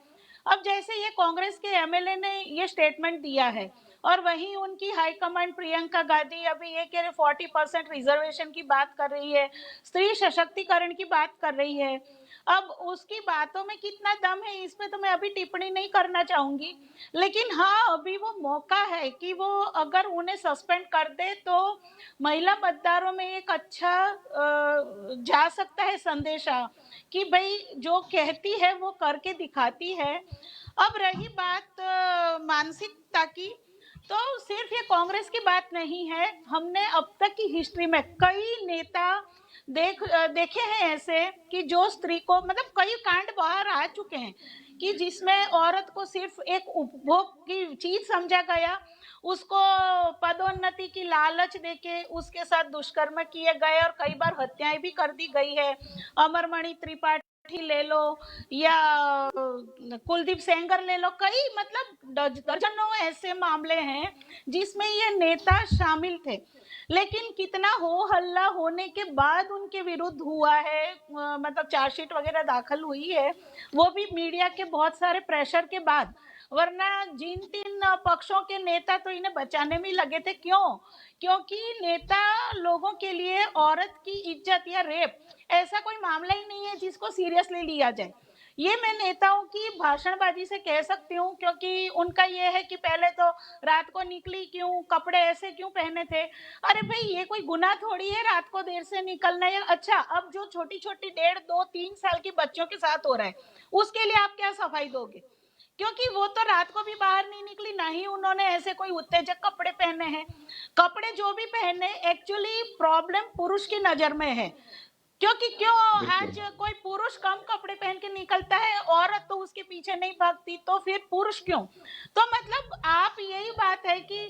B: अब जैसे ये कांग्रेस के एमएलए ने ये स्टेटमेंट दिया है, और वहीं उनकी हाई कमांड प्रियंका गांधी अभी ये कह रहे 40% रिजर्वेशन की बात कर रही है, स्त्री सशक्तिकरण की बात कर रही है। अब उसकी बातों में कितना दम है इस पे तो मैं अभी टिप्पणी नहीं करना चाहूंगी, लेकिन हाँ अभी वो मौका है कि वो अगर उन्हें सस्पेंड कर दे तो महिला मतदारों में एक अच्छा जा सकता है संदेशा कि भाई जो कहती है वो करके दिखाती है। अब रही बात मानसिकता की, तो सिर्फ ये कांग्रेस की बात नहीं है। हमने अब तक की हिस्ट्री में कई नेता देखे हैं ऐसे कि जो स्त्री को, मतलब कई कांड बाहर आ चुके हैं कि जिसमें औरत को सिर्फ एक उपभोग की चीज समझा गया, उसको पदोन्नति की लालच देके उसके साथ दुष्कर्म किए गए और कई बार हत्याएं भी कर दी गई है। अमरमणि त्रिपाठी ले लो या कुलदीप सेंगर ले लो, कई मतलब दर्जनों ऐसे मामले हैं जिसमें ये नेता शामिल थे। लेकिन कितना हो हल्ला होने के बाद उनके विरुद्ध हुआ है, मतलब चार्जशीट वगैरह दाखिल हुई है, वो भी मीडिया के बहुत सारे प्रेशर के बाद। वरना जिन 3 पक्षों के नेता तो इन्हें बचाने में लगे थे। क्यों? क्योंकि नेता लोगों के लिए औरत की इज्जत या रेप ऐसा कोई मामला ही नहीं है जिसको सीरियसली लिया जाए। ये मैं नेताओं की भाषणबाजी से कह सकती हूँ, क्योंकि उनका ये है कि पहले तो रात को निकली क्यों, कपड़े ऐसे क्यों पहने थे। अरे भाई ये कोई गुनाह थोड़ी है रात को देर से निकलना है। अच्छा, अब जो छोटी छोटी 1.5, 2, 3 साल की बच्चों के साथ हो रहा है उसके लिए आप क्या सफाई दोगे? क्योंकि वो तो रात को भी बाहर नहीं निकली, ना ही उन्होंने ऐसे कोई उत्तेजक कपड़े पहने हैं। कपड़े जो भी पहने, एक्चुअली प्रॉब्लम पुरुष की नजर में है। क्योंकि क्यों आज कोई पुरुष कम कपड़े पहन के निकलता है, औरत तो उसके पीछे नहीं भागती, तो फिर पुरुष क्यों? तो मतलब आप यही बात है कि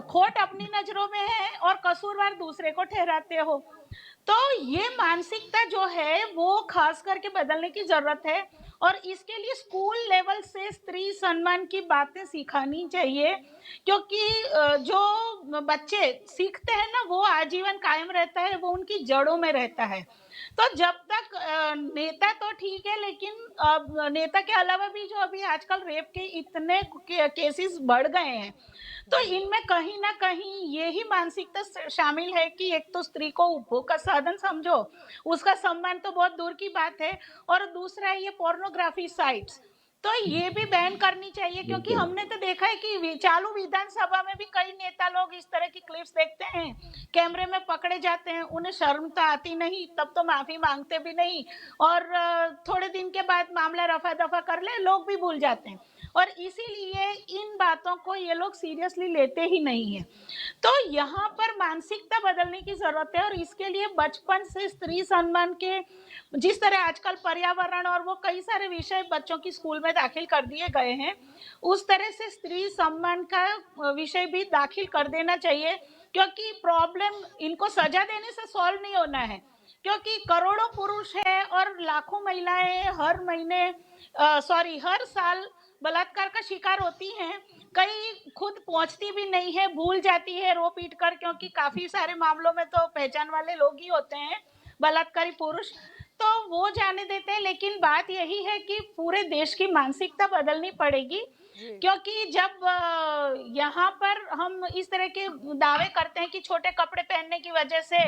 B: खोट अपनी नजरों में है और कसूरवार दूसरे को ठहराते हो। तो ये मानसिकता जो है वो खास करके बदलने की जरूरत है, और इसके लिए स्कूल लेवल से स्त्री सम्मान की बातें सिखानी चाहिए। क्योंकि जो बच्चे सीखते हैं ना वो आजीवन कायम रहता है, वो उनकी जड़ों में रहता है। तो जब तक नेता तो ठीक है, लेकिन नेता के अलावा भी जो अभी आजकल रेप के इतने केसेस बढ़ गए हैं, तो इनमें कहीं ना कहीं यही मानसिकता शामिल है कि एक तो स्त्री को उपभोग का साधन समझो, उसका सम्मान तो बहुत दूर की बात है, और दूसरा है ये पोर्नोग्राफी साइट्स, तो ये भी बैन करनी चाहिए। क्योंकि हमने तो देखा है कि चालू विधानसभा में भी कई नेता लोग इस तरह की क्लिप्स देखते हैं, कैमरे में पकड़े जाते हैं, उन्हें शर्म तो आती नहीं, तब तो माफी मांगते भी नहीं, और थोड़े दिन के बाद मामला रफा दफा कर ले, लोग भी भूल जाते हैं, और इसीलिए इन बातों को ये लोग सीरियसली लेते ही नहीं है। तो यहाँ पर मानसिकता बदलने की जरूरत है, और इसके लिए बचपन से स्त्री सम्मान के, जिस तरह आजकल पर्यावरण और वो कई सारे विषय बच्चों की स्कूल में दाखिल कर दिए गए हैं, उस तरह से स्त्री सम्मान का विषय भी दाखिल कर देना चाहिए। क्योंकि प्रॉब्लम इनको सजा देने से सॉल्व नहीं होना है, क्योंकि करोड़ों पुरुष है और लाखों महिलाएं हर साल बलात्कार का शिकार होती हैं। कई खुद पहुंचती भी नहीं है, भूल जाती है रो पीट कर, क्योंकि काफी सारे मामलों में तो पहचान वाले लोग ही होते हैं बलात्कारी पुरुष, तो वो जाने देते हैं। लेकिन बात यही है कि पूरे देश की मानसिकता बदलनी पड़ेगी, क्योंकि जब यहाँ पर हम इस तरह के दावे करते हैं कि छोटे कपड़े पहनने की वजह से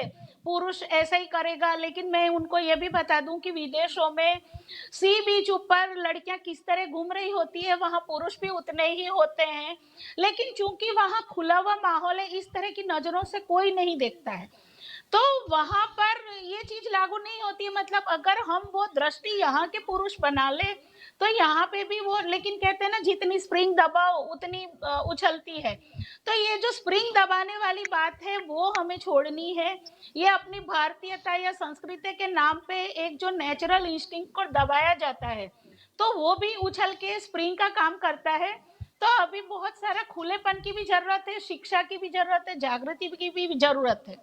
B: पुरुष ऐसा ही करेगा, लेकिन मैं उनको ये भी बता दूं कि विदेशों में सी बीच ऊपर लड़कियां किस तरह घूम रही होती है, वहां पुरुष भी उतने ही होते हैं। लेकिन चूंकि वहां खुला हुआ माहौल है, इस तरह की नजरों से कोई नहीं देखता है। तो वहां पर ये चीज लागू नहीं होती है। मतलब अगर हम वो दृष्टि यहाँ के पुरुष बना ले तो यहाँ पे भी वो, लेकिन कहते हैं ना जितनी स्प्रिंग दबाओ उतनी उछलती है। तो ये जो स्प्रिंग दबाने वाली बात है वो हमें छोड़नी है। ये अपनी भारतीयता या संस्कृति के नाम पे एक जो नेचुरल इंस्टिंक्ट को दबाया जाता है तो वो भी उछल के स्प्रिंग का काम करता है। तो अभी बहुत सारा खुलेपन की भी जरूरत है, शिक्षा की भी जरूरत है, जागृति की भी जरूरत है।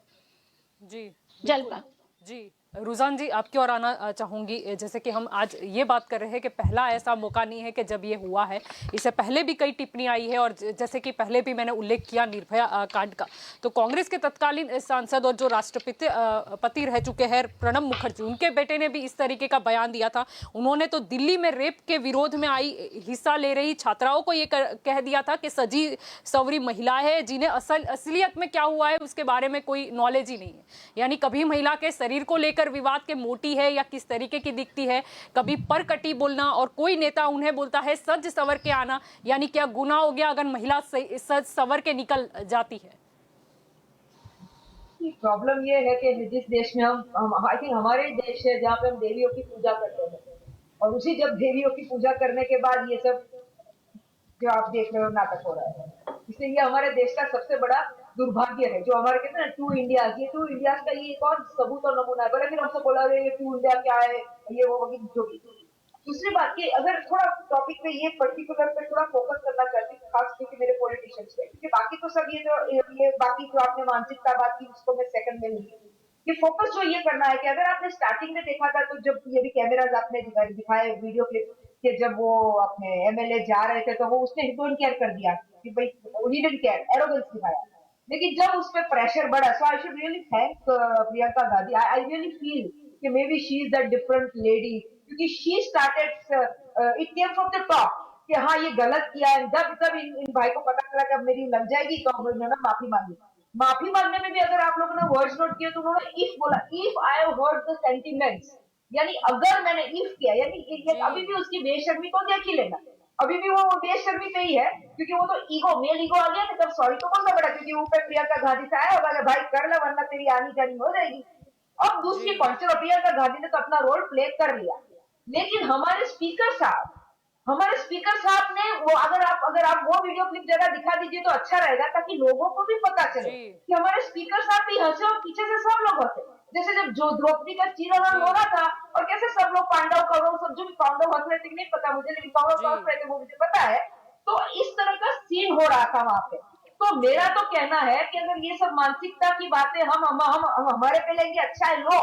A: जी
B: जल्पा
A: जी, रुझान जी आपकी ओर आना चाहूंगी। जैसे कि हम आज ये बात कर रहे हैं कि पहला ऐसा मौका नहीं है कि जब ये हुआ है, इससे पहले भी कई टिप्पणी आई है और जैसे कि पहले भी मैंने उल्लेख किया निर्भया कांड का, तो कांग्रेस के तत्कालीन सांसद और जो राष्ट्रपति पति रह चुके हैं प्रणब मुखर्जी, उनके बेटे ने भी इस तरीके का बयान दिया था। उन्होंने तो दिल्ली में रेप के विरोध में आई हिस्सा ले रही छात्राओं को ये कह दिया था कि सजी सवरी महिला है जिन्हें असलियत में क्या हुआ है उसके बारे में कोई नॉलेज ही नहीं है। यानी कभी महिला के शरीर को लेकर विवाद के मोटी है या किस तरीके की दिखती है, कभी पर कटी बोलना, और कोई नेता उन्हें बोलता है सज सवर के आना। यानी क्या गुनाह हो गया अगर महिला सज सवर के निकल जाती है?
C: प्रॉब्लम ये है कि जिस देश में हम आई थिंक हमारे देश है जहाँ पे हम देवियों की पूजा करते हैं, और उसी जब देवियों की पूजा करने के बाद ये सब जो आप देख रहे हो नाटक हो रहा है, इसलिए ये हमारे देश का सबसे बड़ा दुर्भाग्य है। जो हमारे कहते हैं ना टू इंडिया, ये टू इंडिया का ये एक और सबूत और नमूना है। बड़े फिर हमसे बोला ये टू इंडिया क्या है, ये वो जो भी। दूसरी बात की अगर थोड़ा टॉपिक पे ये पर्टिकुलर पे थोड़ा फोकस करना चाहती हूँ, खास करके मेरे पॉलिटिशियंस पे, क्योंकि बाकी तो सब ये बाकी जो आपने मानसिकता बात की उसको मैं सेकंड में लूंगी। ये फोकस जो ये करना है कि अगर आपने स्टार्टिंग में देखा था तो जब ये भी कैमराज आपने दिखाए वीडियो क्लिप कि जब वो अपने एमएलए जा रहे थे तो वो उसने डोंट केयर कर दिया कि भाई ही डिडंट केयर, एरोगेंस दिखाया। लेकिन जब उस पर प्रेशर बढ़ा, so I should really thank Priyanka Gandhi. I really feel कि may be she is that different lady, क्योंकि she started it came from the top कि हाँ ये गलत किया है। जब इन भाई को पता चला कि अब मेरी लग जाएगी तो अब उन्होंने माफी मांगी। माफी मांगने में भी अगर आप लोगों ने वर्ड्स नोट किए तो उन्होंने इफ बोला, if I have hurt the sentiments, यानी अगर मैंने इफ किया, यानी अभी भी उसकी बेशर्मी को देख ही लेना, अभी भी वो बेशर्मी पे ही है, क्योंकि वो तो ईगो मेल ईगो आ गया ना, तब सॉरी तो बोलना पड़ा, क्योंकि ऊपर प्रियंका गांधी से आया होगा भाई कर ले वरना तेरी आनी जानी हो जाएगी। अब दूसरी पॉइंट, चलो प्रियंका गांधी ने तो अपना रोल प्ले कर लिया, लेकिन हमारे स्पीकर साहब ने वो अगर आप वो वीडियो क्लिप जगह दिखा दीजिए तो अच्छा रहेगा, ताकि लोगों को भी पता चले कि हमारे स्पीकर साहब भी हंसे और पीछे से सब लोग हंसे। जैसे जब जो द्रौपदी का चीरहरण हो रहा था और कैसे सब लोग पांडव कौरव सब, जो भी पांडव हंस रहे थे नहीं पता मुझे, लेकिन कौरव हंस रहे थे वो मुझे पता है। तो इस तरह का सीन हो रहा था वहां पे। तो मेरा तो कहना है कि अगर ये सब मानसिकता की बातें हम हमारे पे लेंगे, अच्छा है लो,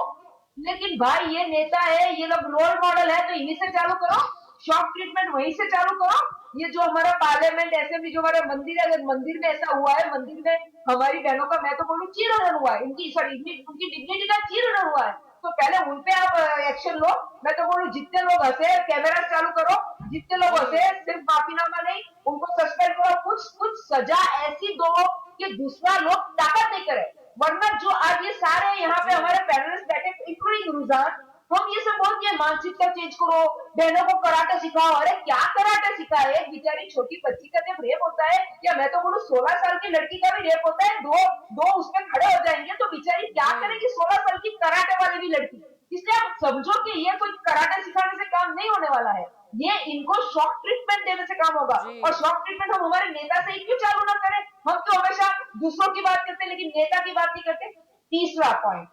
C: लेकिन भाई ये नेता है, ये लोग रोल मॉडल है, तो इन्हीं से चालू करो, शॉक ट्रीटमेंट वहीं से चालू करो। ये जो हमारा पार्लियामेंट असेंबली जो हमारा मंदिर है, अगर मंदिर में ऐसा हुआ है, मंदिर में हमारी बहनों का मैं तो बोलूँ चीरहरण हुआ है, उनकी डिग्निटी का चीरहरण हुआ है, तो पहले उनपे आप एक्शन लो। मैं तो बोलूँ जितने लोग हंसे कैमरा चालू करो, जितने लोग हंसे सिर्फ माफीनामा नहीं, उनको सस्पेंड करो, कुछ सजा ऐसी दो कि दूसरा लोग ताकत नहीं करे। वरना जो आज ये सारे यहाँ पे हमारे पैनलिस्ट बैठे इंक्लूडिंग रुझान, हम ये सब बोलते हैं मानसिकता चेंज करो, बहनों को कराटे सिखाओ। अरे क्या कराटे सिखाए, एक बेचारी छोटी बच्ची का जब रेप होता है, या मैं तो बोलूँ 16 साल की लड़की का भी रेप होता है, दो उसमें खड़े हो जाएंगे तो बेचारी क्या करेगी 16 साल की कराटे वाली भी लड़की। इसलिए आप समझो कि ये कोई कराटे सिखाने से काम नहीं होने वाला है, ये इनको शॉक ट्रीटमेंट देने से काम होगा। और शॉक ट्रीटमेंट हम हमारे नेता से ही क्यों चालू ना करें? हम तो हमेशा दूसरों की बात करते लेकिन नेता की बात नहीं करते। तीसरा पॉइंट,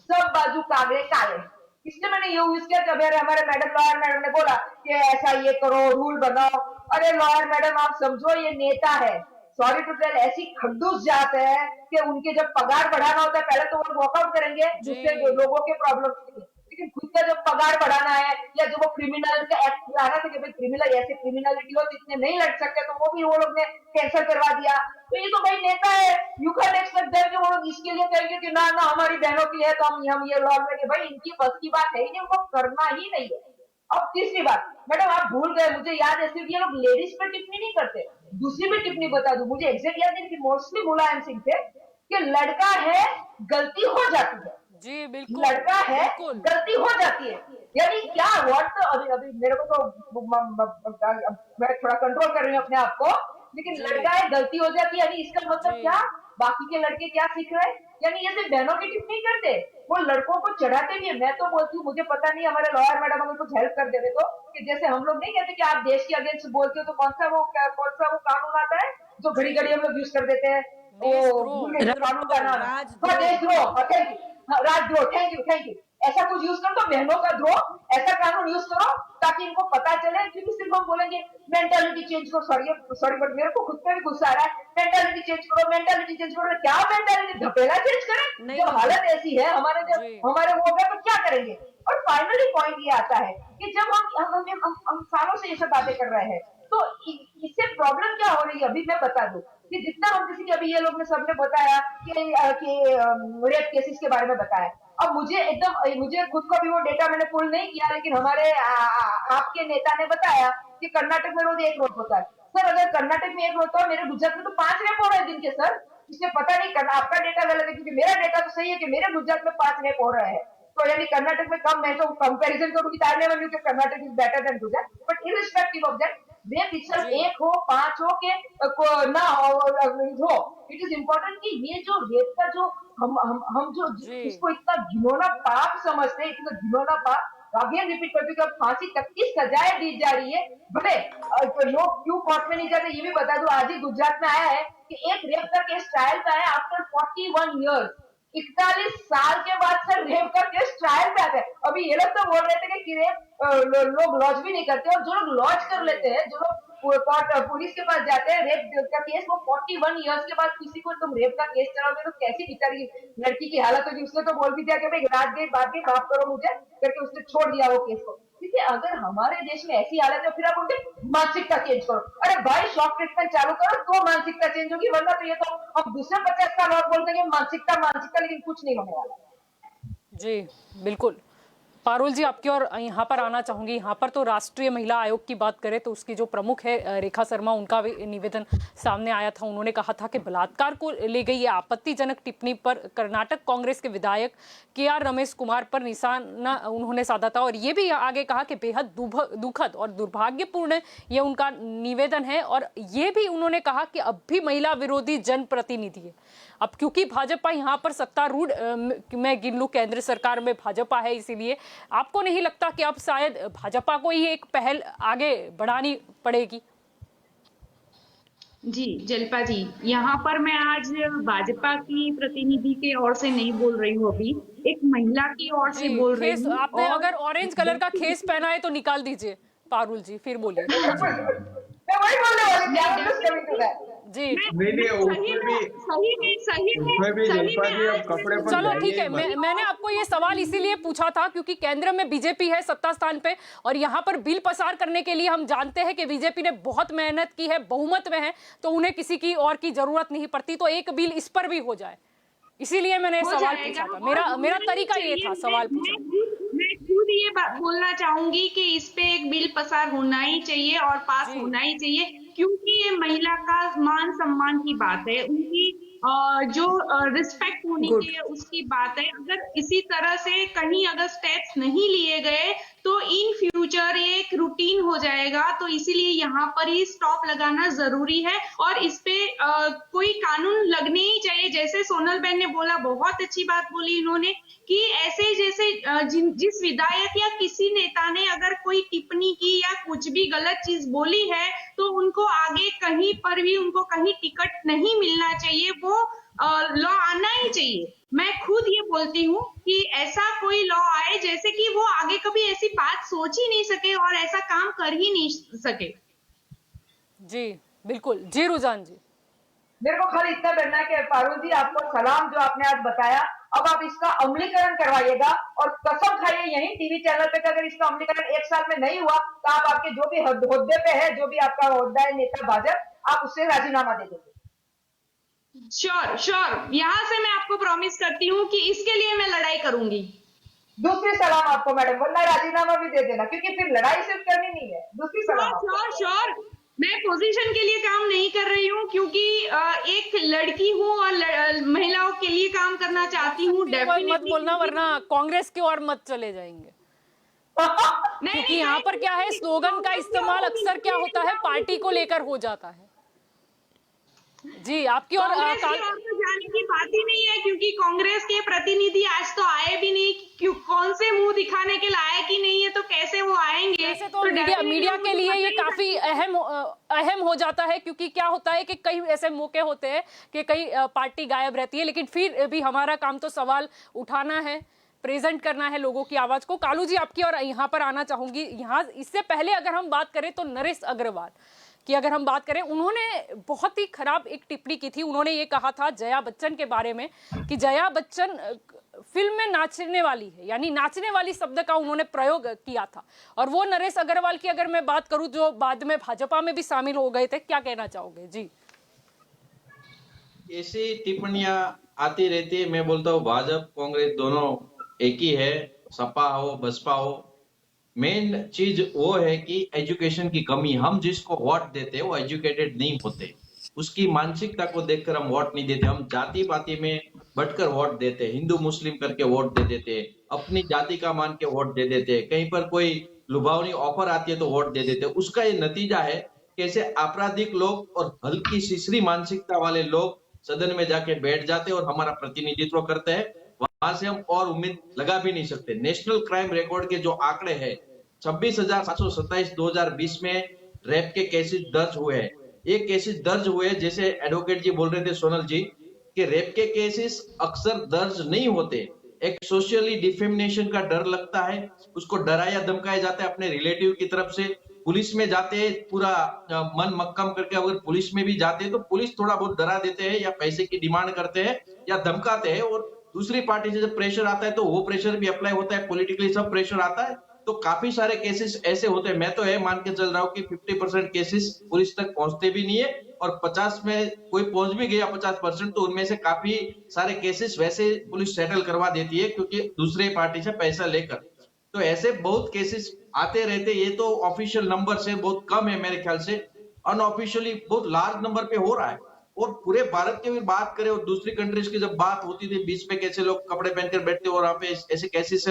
C: सब बाजू कागड़े काले, इसलिए मैंने ये यूज किया कि हमारे लॉयर मैडम ने बोला कि ऐसा ये करो, रूल बनाओ। अरे लॉयर मैडम आप समझो ये नेता है, सॉरी टू टेल, ऐसी खड्डूस जात है कि उनके जब पगार बढ़ाना होता है पहले तो वो वॉकआउट करेंगे दूसरे लोगों के प्रॉब्लम के लिए, लेकिन खुद का जब पगार बढ़ाना है या जो वो क्रिमिनल का एक्ट लाना था कि भाई क्रिमिनल ऐसे क्रिमिनलिटी हो तो इतने नहीं लड़ सकते, तो वो भी वो लोग ने कैंसिल करवा दिया। तो ये तो भाई नेता है, यू कैन एक्सपेक्ट देम कि वो लोग इसके लिए कहेंगे कि ना हमारी बहनों की है तो हम ये लॉ लेंगे। भाई इनकी बस की बात है ही नहीं, उनको करना ही नहीं है। अब तीसरी बात, मैडम आप भूल गए, मुझे याद है सिर्फ ये लोग लेडीज पे टिप्पणी नहीं करते, दूसरी भी टिप्पणी बता दूं, मुझे एग्जैक्ट याद नहीं, मोस्टली मुलायम सिंह थे कि लड़का है गलती हो जाती है।
A: जी बिल्कुल,
C: लड़का है गलती हो जाती है, यानी क्या व्हाट, अभी मेरे को तो मैं थोड़ा कंट्रोल कर रही हूँ अपने आप को, लेकिन लड़का है गलती हो जाती है, यानी इसका मतलब क्या बाकी के लड़के क्या सीख रहे हैं? यानी ये सिर्फ बहनों की टिप्पणी करते, वो लड़कों को चढ़ाते भी है। मैं तो बोलती हूँ, मुझे पता नहीं हमारे लॉयर मैडम अगर कुछ हेल्प कर देवे तो, कि जैसे हम लोग नहीं कहते कि आप देश के अगेंस्ट बोलते हो तो कौन सा वो कानून आता है जो घड़ी घड़ी हम लोग यूज कर देते हैं,
A: देशद्रोह।
C: कानून का नाम है
D: राजद्रोह।
C: देशद्रोह। थैंक यू, राजद्रोह। Thank you. ऐसा कुछ यूज करो तो बहनों का द्रोह ऐसा कानून यूज करो ताकि इनको पता चले। क्योंकि सिर्फ हम बोलेंगे मेंटालिटी चेंज करो, सॉरी बट मेरे को खुद पे भी गुस्सा आ रहा है, मेंटालिटी चेंज करो। क्या मेंटालिटी धपेला चेंज करें? जब हालत ऐसी है हमारे, जब हमारे वो होगा तो क्या करेंगे? और फाइनली पॉइंट ये आता है कि जब हम सालों से ये सब बातें कर रहे हैं तो इससे प्रॉब्लम क्या हो रही है अभी मैं बता दूं कि जितना हम किसी के, अभी ये लोग ने सबने बताया कि रेप केसेस के बारे में बताया। अब मुझे खुद को भी वो डेटा मैंने पुल नहीं किया, लेकिन हमारे आपके नेता ने बताया कि कर्नाटक में रोज 1 रेप होता है। सर अगर कर्नाटक में 1 होता है, मेरे गुजरात में तो 5 रेप हो रहे हैं दिन के सर। इसमें पता नहीं करना आपका डेटा गलत है, क्योंकि मेरा डेटा तो सही है कि मेरे गुजरात में 5 रेप हो रहे हैं। तो यानी कर्नाटक में कम, मैं तो कंपैरिजन करूंगी तो आई नेवर न्यू कि Karnataka is better than Gujarat, but irrespective of that rape itself 1 हो 5 हो के ना हो, इट इज इम्पोर्टेंट कि ये जो रेप का जो हम जो इसको इतना घिनौना पाप समझते हैं, इतना घिनौना पाप, अगेन रिपीट करती हूँ, फांसी तक की सजाएं दी जा रही है। भले लोग क्यों कोर्ट में नहीं जाते ये भी बता दो। आज ही गुजरात में आया है कि एक रेप का केस ट्रायल पे आया आफ्टर 41 ईयर्स, 41 साल के बाद सर रेप का केस ट्रायल पे आता है। अभी ये लोग तो बोल रहे थे कि रेप लोग लॉज भी नहीं करते, और जो लोग लॉज कर लेते हैं, जो लोग पुलिस के पास जाते हैं रेप का केस, वो 41 ईयर्स के बाद किसी को तुम रेप का केस चलाओगे तो कैसी बेचारी लड़की की हालत होगी। उसने तो बोल भी दिया कि भाई रात गई बात गई, माफ करो मुझे करके उसने छोड़ दिया वो केस को। क्योंकि अगर हमारे देश में ऐसी हालत है, फिर आप उनके मानसिकता चेंज करो। अरे भाई शॉक ट्रीटमेंट चालू करो तो मानसिकता चेंज होगी, वरना तो ये तो हम दूसरे 50 साल और बोल देंगे मानसिकता, लेकिन कुछ नहीं होने वाला।
A: जी बिल्कुल। पारुल जी आपकी और यहाँ पर आना चाहूंगी। यहाँ पर तो राष्ट्रीय महिला आयोग की बात करें तो उसकी जो प्रमुख है रेखा शर्मा, उनका भी निवेदन सामने आया था। उन्होंने कहा था कि बलात्कार को ले गई आपत्तिजनक टिप्पणी पर कर्नाटक कांग्रेस के विधायक KR रमेश कुमार पर निशाना उन्होंने साधा था, और ये भी आगे कहा कि बेहद दुखद और दुर्भाग्यपूर्ण ये उनका निवेदन है। और ये भी उन्होंने कहा कि अब भी महिला विरोधी जनप्रतिनिधि है। अब क्योंकि भाजपा यहाँ पर सत्तारूढ़ मैं गिन लूं केंद्र सरकार में भाजपा है, इसीलिए आपको नहीं लगता कि अब शायद भाजपा को ही एक पहल आगे बढ़ानी पड़ेगी?
E: जी जल्पा जी, यहाँ पर मैं आज भाजपा की प्रतिनिधि के ओर से नहीं बोल रही हूँ, अभी एक महिला की ओर से बोल रही हूँ।
A: आपने अगर ऑरेंज कलर का खेस पहना है तो निकाल दीजिए पारुल जी, फिर बोलिए। जी चलो ठीक है, मैंने आपको ये सवाल इसीलिए पूछा था क्योंकि केंद्र में बीजेपी है सत्ता स्थान पे, और यहाँ पर बिल पसार करने के लिए हम जानते हैं कि बीजेपी ने बहुत मेहनत की है, बहुमत में है, तो उन्हें किसी की और की जरूरत नहीं पड़ती, तो एक बिल इस पर भी हो जाए, इसीलिए मैंने सवाल पूछा था। मेरा तरीका ये था सवाल पूछा।
E: मैं खुद ये बोलना चाहूंगी कि इस पे एक बिल पसार होना ही चाहिए और पास होना ही चाहिए, क्योंकि ये महिला का मान सम्मान की बात है, उनकी जो रिस्पेक्ट होनी चाहिए उसकी बात है। अगर इसी तरह से कहीं अगर स्टेप्स नहीं लिए गए तो इन फ्यूचर ये एक रूटीन हो जाएगा, तो इसीलिए यहाँ पर ही स्टॉप लगाना जरूरी है और इस पे कोई कानून लगने ही चाहिए। जैसे सोनल बहन ने बोला, बहुत अच्छी बात बोली इन्होंने कि ऐसे जैसे जिस विधायक या किसी नेता ने अगर कोई टिप्पणी की या कुछ भी गलत चीज बोली है तो उनको आगे कहीं पर भी उनको कहीं टिकट नहीं मिलना चाहिए, वो लॉ आना ही चाहिए। मैं खुद ये बोलती हूँ कि ऐसा कोई लॉ आए जैसे कि वो आगे कभी ऐसी बात सोच ही नहीं सके और ऐसा काम कर ही नहीं सके।
A: जी बिल्कुल। जी रुझान जी,
C: मेरे को खाली इतना करना है कि पारुल जी आपको सलाम जो आपने आज बताया, अब आप इसका अमलीकरण करवाइएगा और कसम खाइए यही टीवी चैनल पे अगर इसका अमलीकरण 1 साल में नहीं हुआ तो आप आपके जो भी होद्दे पे है, जो भी आपका होद्दा है नेता भाजपा, आप उससे राजीनामा दे देंगे।
E: श्योर, यहाँ से मैं आपको प्रॉमिस करती हूँ कि इसके लिए मैं लड़ाई करूंगी।
C: दूसरी सलाम आपको मैडम, वरना राजीनामा भी दे देना, क्योंकि फिर लड़ाई सिर्फ करनी नहीं है। दूसरी सलाम।
E: श्योर, मैं पोजीशन के लिए काम नहीं कर रही हूँ, क्योंकि एक लड़की हूँ और महिलाओं के लिए काम करना चाहती हूँ।
A: मत बोलना वरना कांग्रेस की ओर मत चले जाएंगे। क्योंकि यहाँ पर क्या है, स्लोगन का इस्तेमाल अक्सर क्या होता है पार्टी को लेकर हो जाता है। जी आपकी और
E: दिखाने की बात ही नहीं है, क्योंकि कांग्रेस के प्रतिनिधि आज तो आए भी नहीं। क्यों, कौन से मुंह दिखाने के लायक ही नहीं है, तो कैसे वो आएंगे?
A: वैसे तो मीडिया के लिए ये काफी अहम हो जाता है, क्योंकि क्या होता है कि कई ऐसे मौके होते हैं कि कई पार्टी गायब रहती है, लेकिन फिर भी हमारा काम तो सवाल उठाना है, प्रेजेंट करना है लोगों की आवाज को। कालू जी, आपकी और यहाँ पर आना चाहूंगी। यहाँ इससे पहले अगर हम बात करें तो नरेश अग्रवाल कि अगर हम बात करें, उन्होंने बहुत ही खराब एक टिप्पणी की थी। उन्होंने ये कहा था जया बच्चन के बारे में कि जया बच्चन फिल्म में नाचने वाली है, यानी नाचने वाली शब्द का उन्होंने प्रयोग किया था। और वो नरेश अग्रवाल की अगर मैं बात करूं, जो बाद में भाजपा में भी शामिल हो गए थे, क्या कहना चाहोगे जी?
F: ऐसी टिप्पणियां आती रहती है। मैं बोलता हूँ भाजपा कांग्रेस दोनों एक ही है, सपा हो बसपा हो। मेन चीज वो है कि एजुकेशन की कमी। हम जिसको वोट देते हैं वो एजुकेटेड नहीं होते, उसकी मानसिकता को देखकर हम वोट नहीं देते। हम जाति पाति में बढ़कर वोट देते, हिंदू मुस्लिम करके वोट दे देते, अपनी जाति का मान के वोट दे देते, कहीं पर कोई लुभावनी ऑफर आती है तो वोट दे देते। उसका ये नतीजा है कैसे आपराधिक लोग और हल्की सीसरी मानसिकता वाले लोग सदन में जाके बैठ जाते और हमारा प्रतिनिधित्व करते हैं। वहां से हम और उम्मीद लगा भी नहीं सकते। नेशनल क्राइम रिकॉर्ड के जो आंकड़े हैं, 26,727 2020 में रेप के केसेस दर्ज हुए हैं। ये केसेस दर्ज हुए, जैसे एडवोकेट जी बोल रहे थे सोनल जी, कि रेप के केसेस अक्सर दर्ज नहीं होते। एक सोशली डिफेमेशन का डर लगता है, उसको डराया धमकाया जाता है अपने रिलेटिव की तरफ से। पुलिस में जाते हैं पूरा मन मक्कम करके, अगर पुलिस में भी जाते हैं तो पुलिस थोड़ा बहुत डरा देते हैं या पैसे की डिमांड करते हैं या धमकाते हैं। और दूसरी पार्टी से जब प्रेशर आता है तो वो प्रेशर भी अप्लाई होता है, पॉलिटिकली सब प्रेशर आता है। तो काफी सारे केसेस ऐसे होते हैं। मैं तो ये मान के चल रहा हूँ कि 50% केसेस पुलिस तक पहुंचते भी नहीं है, और 50 में कोई पहुंच भी गया 50%, तो उनमें से काफी सारे केसेस वैसे पुलिस सेटल करवा देती है, क्योंकि दूसरे पार्टी से पैसा लेकर। तो ऐसे बहुत केसेस आते रहते। ये तो ऑफिशियल नंबर से बहुत कम है, मेरे ख्याल से अनऑफिशियली बहुत लार्ज नंबर पे हो रहा है। और पूरे भारत की भी बात करें और दूसरी कंट्रीज की जब बात होती थी, बीच में कैसे लोग कपड़े पहनकर बैठते और वहां पे ऐसे केसेस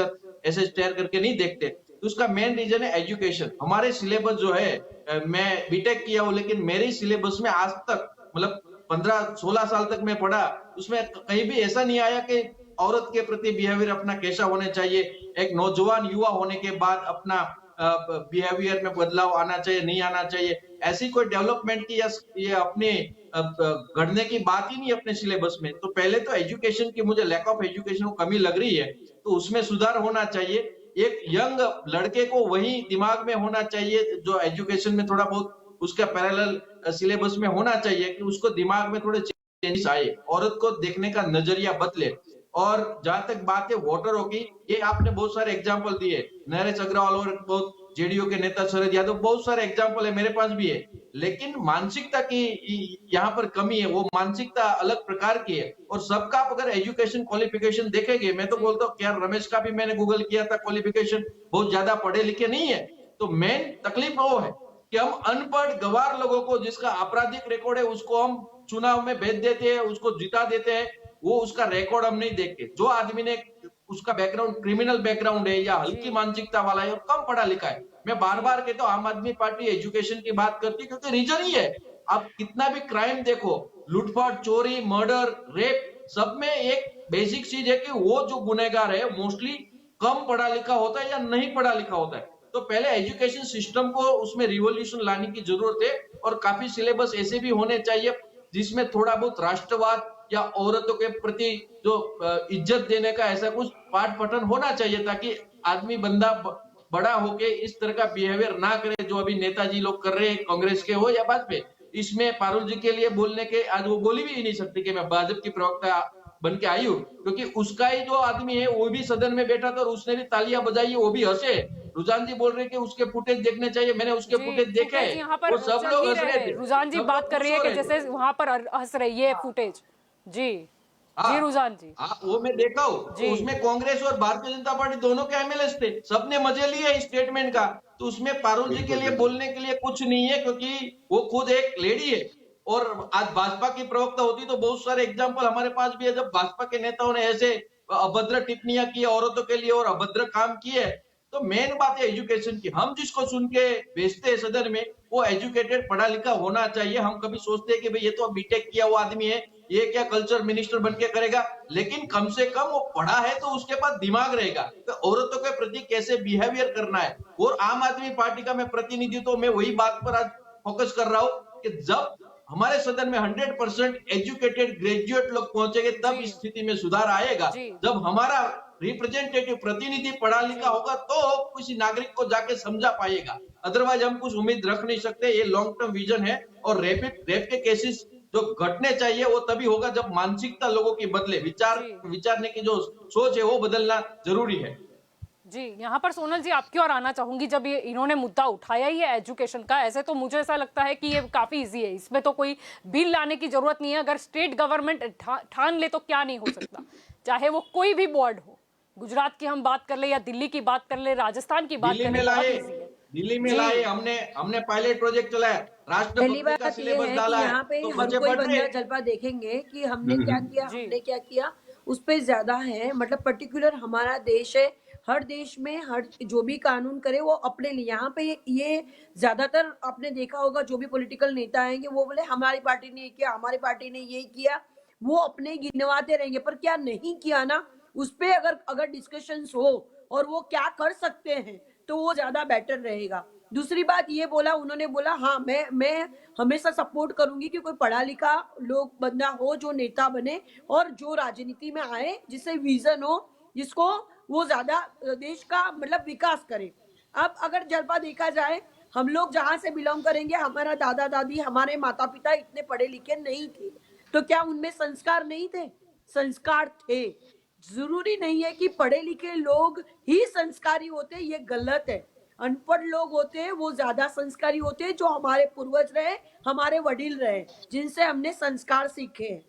F: ऐसे स्टेयर करके नहीं देखते, तो उसका मेन रीजन है एजुकेशन। हमारे सिलेबस जो है, मैं बीटेक किया हूं, लेकिन मेरे सिलेबस में आज तक मतलब 15-16 साल तक मैं पढ़ा, उसमें कहीं भी ऐसा नहीं आया कि औरत के प्रति बिहेवियर अपना कैसा होना चाहिए, एक नौजवान युवा होने के बाद अपना बिहेवियर में बदलाव आना चाहिए नहीं आना चाहिए, ऐसी कोई डेवलपमेंट की या ये अपने घड़ने की बात ही नहीं अपने सिलेबस में। तो पहले तो एजुकेशन की मुझे लैक ऑफ एजुकेशन को कमी लग रही है, तो उसमें सुधार होना चाहिए। एक यंग लड़के को वही दिमाग में होना चाहिए जो एजुकेशन में थोड़ा बहुत उसका पैरेलल सिलेबस में होना चाहिए, कि उसको दिमाग में थोड़े चेंजेस आए, औरत को देखने का नजरिया बदले। और जहां तक बात है वोटरों की, ये आपने बहुत सारे एग्जाम्पल दिए, नरेश अग्रवाल और बहुत जेडीयू के नेता शरद यादव, बहुत सारे एग्जाम्पल है, मेरे पास भी है। लेकिन मानसिकता की यहाँ पर कमी है, वो मानसिकता अलग प्रकार की है। और सबका अगर एजुकेशन क्वालिफिकेशन देखेंगे, मैं तो बोलता हूँ यार, रमेश का भी मैंने गूगल किया था, क्वालिफिकेशन बहुत ज्यादा पढ़े लिखे नहीं है। तो मेन तकलीफ वो है कि हम अनपढ़ गवार लोगों को, जिसका आपराधिक रिकॉर्ड है, उसको हम चुनाव में भेज देते हैं, उसको जिता देते हैं, वो उसका रिकॉर्ड हम नहीं देखते। जो आदमी ने उसका बैकग्राउंड क्रिमिनल बैकग्राउंड है या हल्की मानसिकता वाला है और कम पढ़ा लिखा है, मैं बार बार कहता हूँ आम आदमी पार्टी एजुकेशन की बात करती है, क्योंकि रीजन ही है। आप कितना भी क्राइम देखो, लूटपाट, चोरी, मर्डर, रेप, सब में एक बेसिक चीज है कि वो जो गुनहगार है मोस्टली कम पढ़ा लिखा होता है या नहीं पढ़ा लिखा होता है। तो पहले एजुकेशन सिस्टम को उसमें रिवॉल्यूशन लाने की जरूरत है, और काफी सिलेबस ऐसे भी होने चाहिए जिसमें थोड़ा बहुत राष्ट्रवाद या औरतों के प्रति जो इज्जत देने का ऐसा कुछ पाठ पठन होना चाहिए, ताकि आदमी बंदा बड़ा होके इस तरह का बिहेवियर ना करे जो अभी नेताजी लोग कर रहे हैं, कांग्रेस के हो या भाजपा। इसमें पारुल जी के लिए बोलने के आज वो बोली भी नहीं सकती कि मैं भाजपा की प्रवक्ता बन के आई हूँ, क्योंकि उसका ही जो आदमी है वो भी सदन में बैठा था और उसने भी तालियां बजाई, वो भी हंसे। रुझान जी बोल रहे कि उसके फुटेज देखने चाहिए, मैंने उसके फुटेज देखे हैं,
A: यहाँ पर
F: वो सब लोग हंस रहे थे।
A: रुझान जी बात कर रही है कि जैसे वहां पर हंस रही है फुटेज। जी जी रुझान जी,
F: वो मैं देखा हूँ, तो उसमें कांग्रेस और भारतीय जनता पार्टी दोनों के एमएलए थे, सबने मजे लिए इस स्टेटमेंट का। तो उसमें पारुल जी के लिए बोलने के लिए कुछ नहीं है, क्योंकि वो खुद एक लेडी है। और आज भाजपा की प्रवक्ता होती तो बहुत सारे एग्जाम्पल हमारे पास भी है, जब भाजपा के नेताओं ने ऐसे अभद्र टिप्पणियां की औरतों के लिए और अभद्र काम किए, तो मेन बात है एजुकेशन की। हम जिसको सुन के भेजते हैं सदन में वो एजुकेटेड पढ़ा लिखा होना चाहिए। हम कभी सोचते हैं कि भाई ये तो बीटेक किया हुआ आदमी है, ये क्या कल्चर मिनिस्टर बन के करेगा, लेकिन कम से कम वो पढ़ा है तो उसके पास दिमाग रहेगा तो औरतों के प्रति कैसे बिहेवियर करना है। और आम आदमी पार्टी का मैं प्रतिनिधि, तो मैं वही बात पर आज फोकस कर रहा हूँ कि जब हमारे सदन में 100% एजुकेटेड ग्रेजुएट लोग पहुंचेंगे तब इस स्थिति में सुधार आएगा। जब हमारा रिप्रेजेंटेटिव प्रतिनिधि पढ़ा लिखा होगा तो किसी नागरिक को जाके समझा पाएगा, अदरवाइज हम कुछ उम्मीद रख नहीं सकते। ये लॉन्ग टर्म विजन है और रेप के केसेस जो घटने चाहिए वो तभी होगा जब मानसिकता लोगों की बदले, विचारने की जो सोच है वो बदलना जरूरी है।
A: जी, यहाँ पर सोनल जी आपकी ओर आना चाहूंगी। जब ये इन्होंने मुद्दा उठाया ही है एजुकेशन का, ऐसे तो मुझे ऐसा लगता है कि ये काफी इजी है, इसमें तो कोई बिल लाने की जरूरत नहीं है। अगर स्टेट गवर्नमेंट ठान ले तो क्या नहीं हो सकता, चाहे वो कोई भी बोर्ड हो, गुजरात की हम बात कर ले या दिल्ली की बात कर ले, राजस्थान की बात कर ले, बहुत इजी है।
F: दिल्ली में लाए, हमने पायलट प्रोजेक्ट चलाया,
D: पहली बात ये है कि यहाँ पे
F: तो
D: हर कोई बंदा जलपा देखेंगे कि हमने क्या किया उस पे ज्यादा है। मतलब पर्टिकुलर हमारा देश है, हर देश में हर जो भी कानून करे वो अपने लिए। यहाँ पे ये ज्यादातर आपने देखा होगा जो भी पॉलिटिकल नेता आएंगे वो बोले हमारी पार्टी ने ये किया, हमारी पार्टी ने ये किया, वो अपने गिनवाते रहेंगे। पर क्या नहीं किया ना, उस पे अगर डिस्कशंस हो और वो क्या कर सकते हैं तो वो ज्यादा बेटर रहेगा। दूसरी बात ये बोला उन्होंने, बोला हाँ मैं हमेशा सपोर्ट करूंगी कि कोई पढ़ा लिखा लोग बंदा हो जो नेता बने और जो राजनीति में आए, जिससे विजन हो, जिसको वो ज्यादा देश का मतलब विकास करे। अब अगर जलपा देखा जाए, हम लोग जहां से बिलोंग करेंगे, हमारा दादा दादी, हमारे माता पिता इतने पढ़े लिखे नहीं थे, तो क्या उनमें संस्कार नहीं थे? संस्कार थे। जरूरी नहीं है कि पढ़े लिखे लोग ही संस्कारी होते, ये गलत है। अनपढ़ लोग होते हैं वो ज्यादा संस्कारी होते हैं, जो हमारे पूर्वज रहे, हमारे वडील रहे, जिनसे हमने संस्कार सीखे हैं।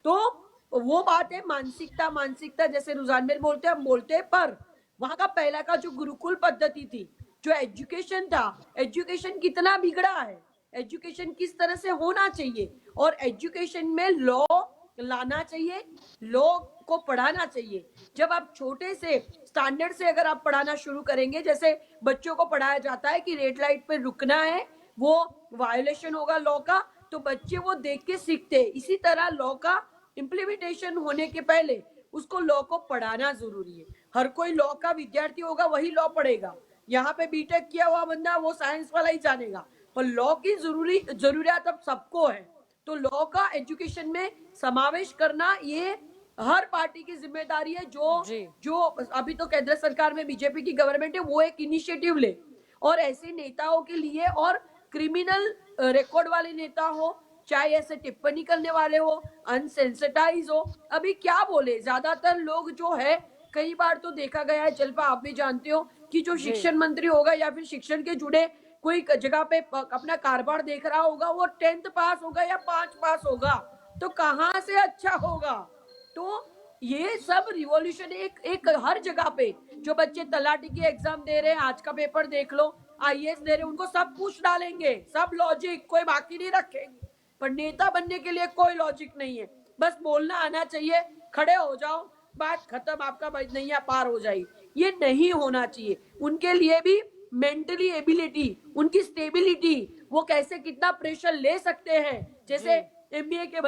D: तो वो बात है मानसिकता जैसे रुझान में बोलते हैं, हम बोलते हैं, पर वहां का पहला का जो गुरुकुल पद्धति थी, जो एजुकेशन था, एजुकेशन कितना बिगड़ा है, एजुकेशन किस तरह से होना चाहिए, और एजुकेशन में लॉ लाना चाहिए, लॉ को पढ़ाना चाहिए। जब आप छोटे से स्टैंडर्ड से अगर आप पढ़ाना शुरू करेंगे, जैसे बच्चों को पढ़ाया जाता है कि रेड लाइट पे रुकना है, वो वायोलेशन होगा लॉ का, तो बच्चे वो देख के सीखते हैं। इसी तरह लॉ का इम्प्लीमेंटेशन होने के पहले उसको लॉ को पढ़ाना जरूरी है। हर कोई लॉ का विद्यार्थी होगा वही लॉ पढ़ेगा। यहाँ पे बीटेक किया हुआ बंदा वो साइंस वाला ही जानेगा, पर लॉ की जरूरियात अब सबको है। तो लॉ का एजुकेशन में समावेश करना ये हर पार्टी की जिम्मेदारी है। जो अभी तो केंद्र सरकार में बीजेपी की गवर्नमेंट है, वो एक इनिशिएटिव ले और ऐसे नेताओं के लिए, और क्रिमिनल रिकॉर्ड वाले नेता हो, चाहे ऐसे टिप्पणी करने वाले हो, अनसेंसिटाइज हो, अभी क्या बोले, ज्यादातर लोग जो है, कई बार तो देखा गया है जलपा, आप भी जानते हो कि जो शिक्षण मंत्री होगा या फिर शिक्षण के जुड़े कोई जगह पे अपना कारोबार देख रहा होगा, वो 10th पास होगा या 5 पास होगा, तो कहाँ से अच्छा होगा। तो ये सब रिवॉल्यूशन एक हर जगह पे, जो बच्चे तलाटी की एग्जाम दे रहे हैं, आज का पेपर देख लो, IAS दे रहे हैं, उनको सब पूछ डालेंगे, सब लॉजिक, कोई बाकी नहीं रखेंगे। पर नेता बनने के लिए कोई लॉजिक नहीं है, बस बोलना आना चाहिए, खड़े हो जाओ, बात खत्म, आपका नैया पार हो जाएगी। ये नहीं होना चाहिए। उनके लिए भी मेंटली एबिलिटी, उनकी स्टेबिलिटी, वो कैसे कितना प्रेशर ले सकते हैं, जैसे MBA के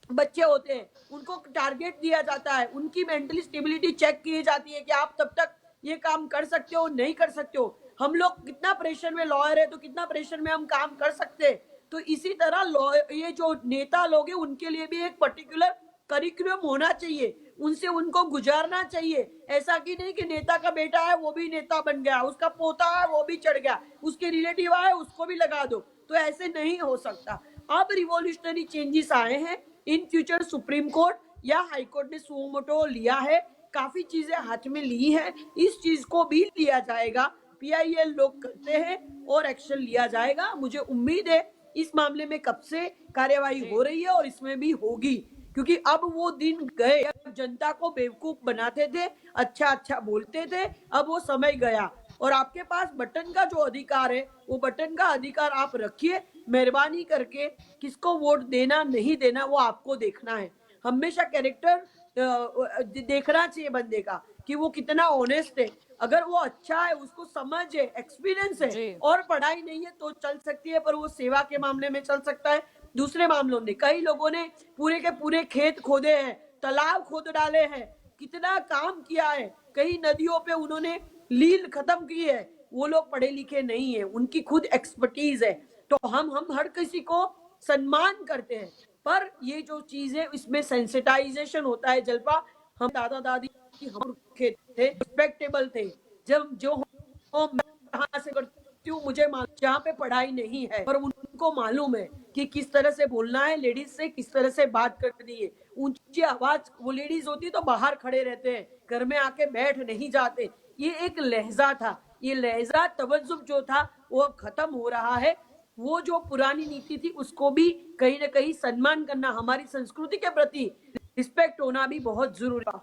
D: बच्चे होते हैं, उनको टारगेट दिया जाता है, उनकी मेंटली स्टेबिलिटी चेक की जाती है कि आप तब तक ये काम कर सकते हो, नहीं कर सकते हो। हम लोग कितना प्रेशर में, लॉयर है तो कितना प्रेशर में हम काम कर सकते हैं। तो इसी तरह ये जो नेता लोग हैं, उनके लिए भी एक पर्टिकुलर करिकुलम होना चाहिए, उनसे उनको गुजारना चाहिए। ऐसा कि नहीं कि नेता का बेटा है वो भी नेता बन गया, उसका पोता है वो भी चढ़ गया, उसके रिलेटिव आए उसको भी लगा दो, तो ऐसे नहीं हो सकता। अब रिवॉल्यूशनरी चेंजेस आए हैं। इन फ्यूचर सुप्रीम कोर्ट या हाई कोर्ट ने सुओ मोटो लिया है, काफी चीजें हाथ में ली है, इस चीज को भी लिया जाएगा। PIL लोग करते हैं और एक्शन लिया जाएगा। मुझे उम्मीद है इस मामले में कब से कार्यवाही हो रही है और इसमें भी होगी, क्योंकि अब वो दिन गए जब जनता को बेवकूफ बनाते थे, अच्छा बोलते थे, अब वो समय गया। और आपके पास बटन का जो अधिकार है, वो बटन का अधिकार आप रखिए, मेहरबानी करके किसको वोट देना नहीं देना वो आपको देखना है। हमेशा कैरेक्टर देखना चाहिए बंदे का, कि वो कितना ऑनेस्ट है। अगर वो अच्छा है, उसको समझ है, एक्सपीरियंस
A: जी।
D: है और पढ़ाई नहीं है तो चल सकती है, पर वो सेवा के मामले में चल सकता है। दूसरे मामलों में कई लोगों ने पूरे के पूरे खेत खोदे हैं, तालाब खोद डाले हैं, कितना काम किया है, कई नदियों पे उन्होंने लील खत्म की है। वो लोग पढ़े लिखे नहीं है, उनकी खुद एक्सपर्टीज है। तो हम हर किसी को सम्मान करते हैं, पर ये जो चीज है इसमें सेंसिटाइजेशन होता है। जल्पा, हम दादा दादी हम थे, रिस्पेक्टेबल थे। जब जो मैं यहाँ से करती हूँ, मुझे जहाँ पे पढ़ाई नहीं है पर उनको मालूम है कि किस तरह से बोलना है, लेडीज से किस तरह से बात करनी है। ऊंची आवाज वो लेडीज होती तो बाहर खड़े रहते हैं, घर में आके बैठ नहीं जाते। ये एक लहजा था, ये लहजा तवज्जुब जो था वो अब खत्म हो रहा है। वो जो पुरानी नीति थी उसको भी कहीं ना कहीं सम्मान करना, हमारी संस्कृति के प्रति रिस्पेक्ट होना भी बहुत जरूरी है।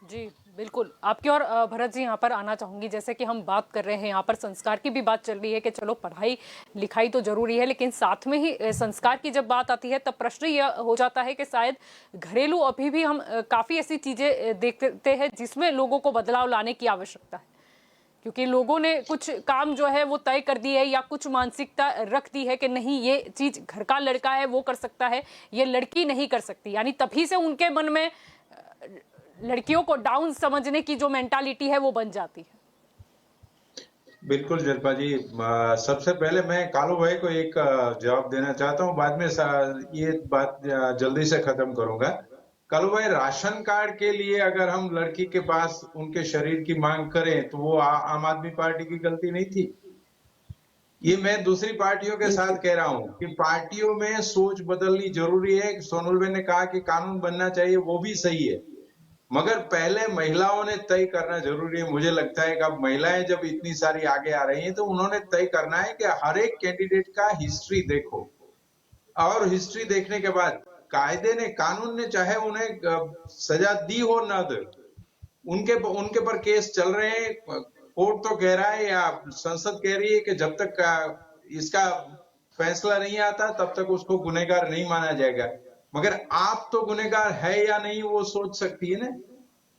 A: जी बिल्कुल, आपकी और भरत जी यहाँ पर आना चाहूंगी। जैसे कि हम बात कर रहे हैं, यहाँ पर संस्कार की भी बात चल रही है कि चलो पढ़ाई लिखाई तो जरूरी है, लेकिन साथ में ही संस्कार की जब बात आती है तब प्रश्न यह हो जाता है कि शायद घरेलू अभी भी हम काफी ऐसी चीजें देखते हैं जिसमें लोगों को बदलाव लाने की आवश्यकता है, क्योंकि लोगों ने कुछ काम जो है वो तय कर दी है या कुछ मानसिकता रख दी है कि नहीं ये चीज घर का लड़का है वो कर सकता है, ये लड़की नहीं कर सकती। यानी तभी से उनके मन में लड़कियों को डाउन समझने की जो मेंटालिटी है वो बन जाती है।
G: बिल्कुल जल्पा जी, सबसे पहले मैं कालू भाई को एक जवाब देना चाहता हूँ, बाद में ये बात जल्दी से खत्म करूंगा। कालू भाई, राशन कार्ड के लिए अगर हम लड़की के पास उनके शरीर की मांग करें तो वो आम आदमी पार्टी की गलती नहीं थी। ये मैं दूसरी पार्टियों के साथ कह रहा हूँ कि पार्टियों में सोच बदलनी जरूरी है। सोनल भाई ने कहा कि कानून बनना चाहिए, वो भी सही है, मगर पहले महिलाओं ने तय करना जरूरी है। मुझे लगता है कि अब महिलाएं जब इतनी सारी आगे आ रही हैं तो उन्होंने तय करना है कि हर एक कैंडिडेट का हिस्ट्री देखो, और हिस्ट्री देखने के बाद कायदे ने, कानून ने चाहे उन्हें सजा दी हो न दे, उनके पर केस चल रहे हैं। कोर्ट तो कह रहा है या संसद कह रही है कि जब तक इसका फैसला नहीं आता तब तक उसको गुनहगार नहीं माना जाएगा, मगर आप तो गुनहगार है या नहीं वो सोच सकती है ना।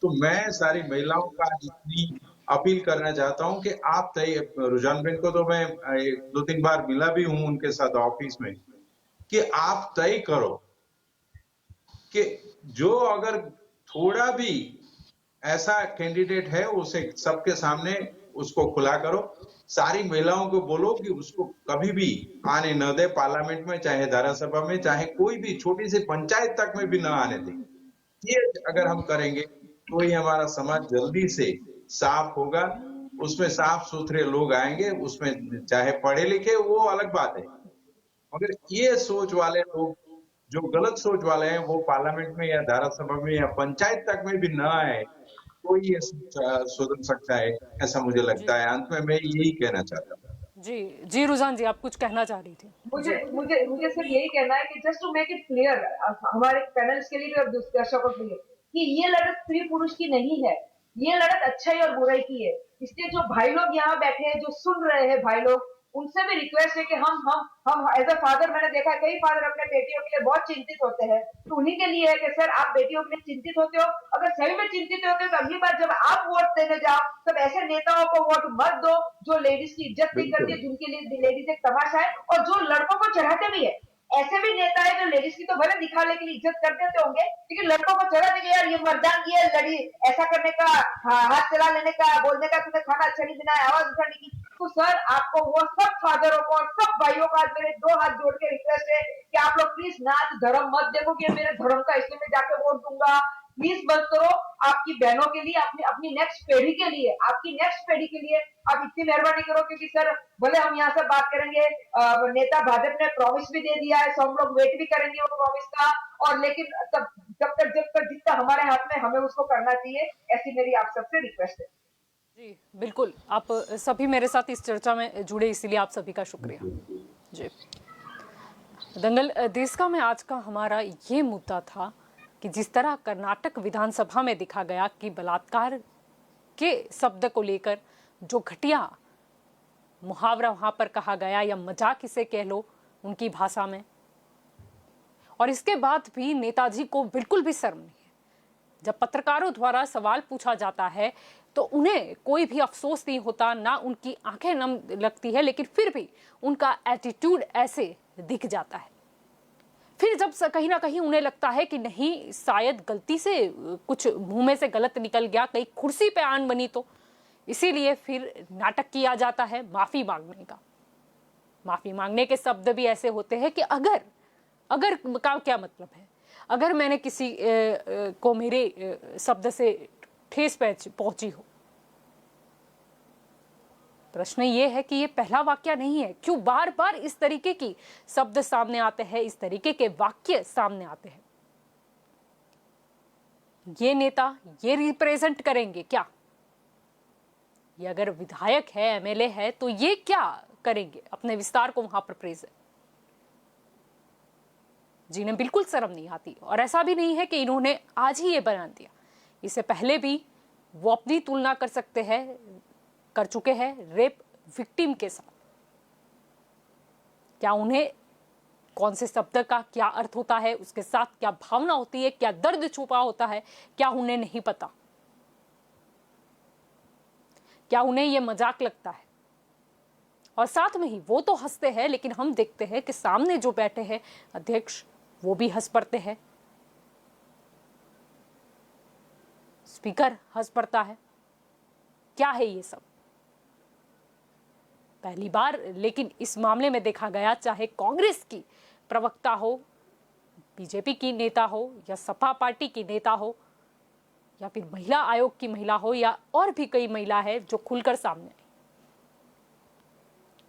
G: तो मैं सारी महिलाओं का इतनी अपील करना चाहता हूं कि आप तय, रुझान बेन को तो मैं 2-3 बार मिला भी हूं उनके साथ ऑफिस में, कि आप तय करो कि जो अगर थोड़ा भी ऐसा कैंडिडेट है उसे सबके सामने उसको खुला करो। सारी महिलाओं को बोलो कि उसको कभी भी आने न दे पार्लियामेंट में, चाहे धारासभा में, चाहे कोई भी छोटी सी पंचायत तक में भी न आने दे। ये अगर हम करेंगे तो ही हमारा समाज जल्दी से साफ होगा, उसमें साफ सुथरे लोग आएंगे, उसमें चाहे पढ़े लिखे वो अलग बात है, मगर ये सोच वाले लोग, जो गलत सोच वाले हैं, वो पार्लियामेंट में या धारासभा में या पंचायत तक में भी न आए तो ये सुधर सकता है, ऐसा मुझे लगता है। अंत में मैं यही कहना चाहता हूँ।
A: जी जी, रुझान जी आप कुछ कहना चाह रही थी।
C: मुझे मुझे मुझे सिर्फ यही कहना है कि just to make it clear हमारे पैनलिस्ट के लिए भी और दर्शकों के लिए कि ये लड़त स्त्री पुरुष की नहीं है, ये लड़त अच्छाई और बुराई की है। इसलिए जो भाई लोग यहाँ बैठे हैं, जो सुन रहे हैं भाई लोग, उनसे भी रिक्वेस्ट है कि हम एज अ फादर, मैंने देखा है कई फादर अपने बेटियों के लिए बहुत चिंतित होते हैं, तो उन्हीं के लिए है कि सर आप बेटियों के लिए चिंतित होते हो, अगर सही में चिंतित होते हो तो अगली बार जब आप वोट देने जाओ तब ऐसे नेताओं को वोट मत दो जो लेडीज की इज्जत नहीं करती, जिनके लिए लेडीज एक तमाशा है और जो लड़कों को चढ़ाते भी है। ऐसे भी नेता है जो लेडीज की तो भले दिखाने के लिए इज्जत कर देते होंगे, लेकिन लड़कों को चढ़ा देंगे, यार ये मर्दान की है, लड़ी ऐसा करने का, हाथ चला लेने का, बोलने का, तुम्हें खाना अच्छा नहीं देना है, आवाज उठाने की। तो सर आपको वो सब फादरों को और सब भाइयों का मेरे 2 हाथ जोड़ के रिक्वेस्ट है कि आप लोग प्लीज नाच धर्म मत देखो कि मेरे धर्म का इसलिए मैं जाके वोट दूंगा। प्लीज बंद करो, आपकी बहनों के लिए, अपनी नेक्स्ट पीढ़ी के लिए, आपकी नेक्स्ट पीढ़ी के लिए आप इतनी मेहरबानी करो। क्योंकि सर भले हम यहाँ से बात करेंगे, नेता भाजपा ने प्रॉमिस भी दे दिया है, सो हम लोग वेट भी करेंगे वो प्रॉमिस का, और लेकिन जब तक जितना हमारे हाथ में हमें उसको करना चाहिए, ऐसी मेरी आप सबसे रिक्वेस्ट है।
A: जी बिल्कुल, आप सभी मेरे साथ इस चर्चा में जुड़े, इसीलिए आप सभी का शुक्रिया। जी दंगल देश का में आज का हमारा ये मुद्दा था कि जिस तरह कर्नाटक विधानसभा में देखा गया कि बलात्कार के शब्द को लेकर जो घटिया मुहावरा वहां पर कहा गया या मजाक इसे कह लो उनकी भाषा में, और इसके बाद भी नेताजी को बिल्कुल भी शर्म नहीं है। जब पत्रकारों द्वारा सवाल पूछा जाता है तो उन्हें कोई भी अफसोस नहीं होता, ना उनकी आंखें नम लगती है, लेकिन फिर भी उनका एटीट्यूड ऐसे दिख जाता है। फिर जब कहीं ना कहीं उन्हें लगता है कि नहीं, शायद गलती से कुछ मुंह में से गलत निकल गया, कहीं कुर्सी पे आन बनी, तो इसीलिए फिर नाटक किया जाता है माफी मांगने का। माफी मांगने के शब्द भी ऐसे होते हैं कि अगर का क्या मतलब है, अगर मैंने किसी को मेरे शब्द से ठेस पहुंची हो। प्रश्न ये है कि ये पहला वाक्य नहीं है, क्यों बार बार इस तरीके की शब्द सामने आते हैं, इस तरीके के वाक्य सामने आते हैं? ये नेता ये रिप्रेजेंट करेंगे क्या? ये अगर विधायक है, एमएलए है, तो ये क्या करेंगे अपने विस्तार को वहां पर प्रेजेंट? जिन्हें बिल्कुल शर्म नहीं आती। और ऐसा भी नहीं है कि इन्होंने आज ही ये बना दिया, इससे पहले भी वो अपनी तुलना कर चुके हैं रेप विक्टिम के साथ। क्या उन्हें कौन से शब्द का क्या अर्थ होता है, उसके साथ क्या भावना होती है, क्या दर्द छुपा होता है, क्या उन्हें नहीं पता? क्या उन्हें यह मजाक लगता है? और साथ में ही वो तो हंसते हैं, लेकिन हम देखते हैं कि सामने जो बैठे हैं अध्यक्ष, वो भी हंस पड़ते हैं, स्पीकर हंस पड़ता है। क्या है ये सब? पहली बार लेकिन इस मामले में देखा गया, चाहे कांग्रेस की प्रवक्ता हो, बीजेपी की नेता हो, या सपा पार्टी की नेता हो, या फिर महिला आयोग की महिला हो, या और भी कई महिला है जो खुलकर सामने आई।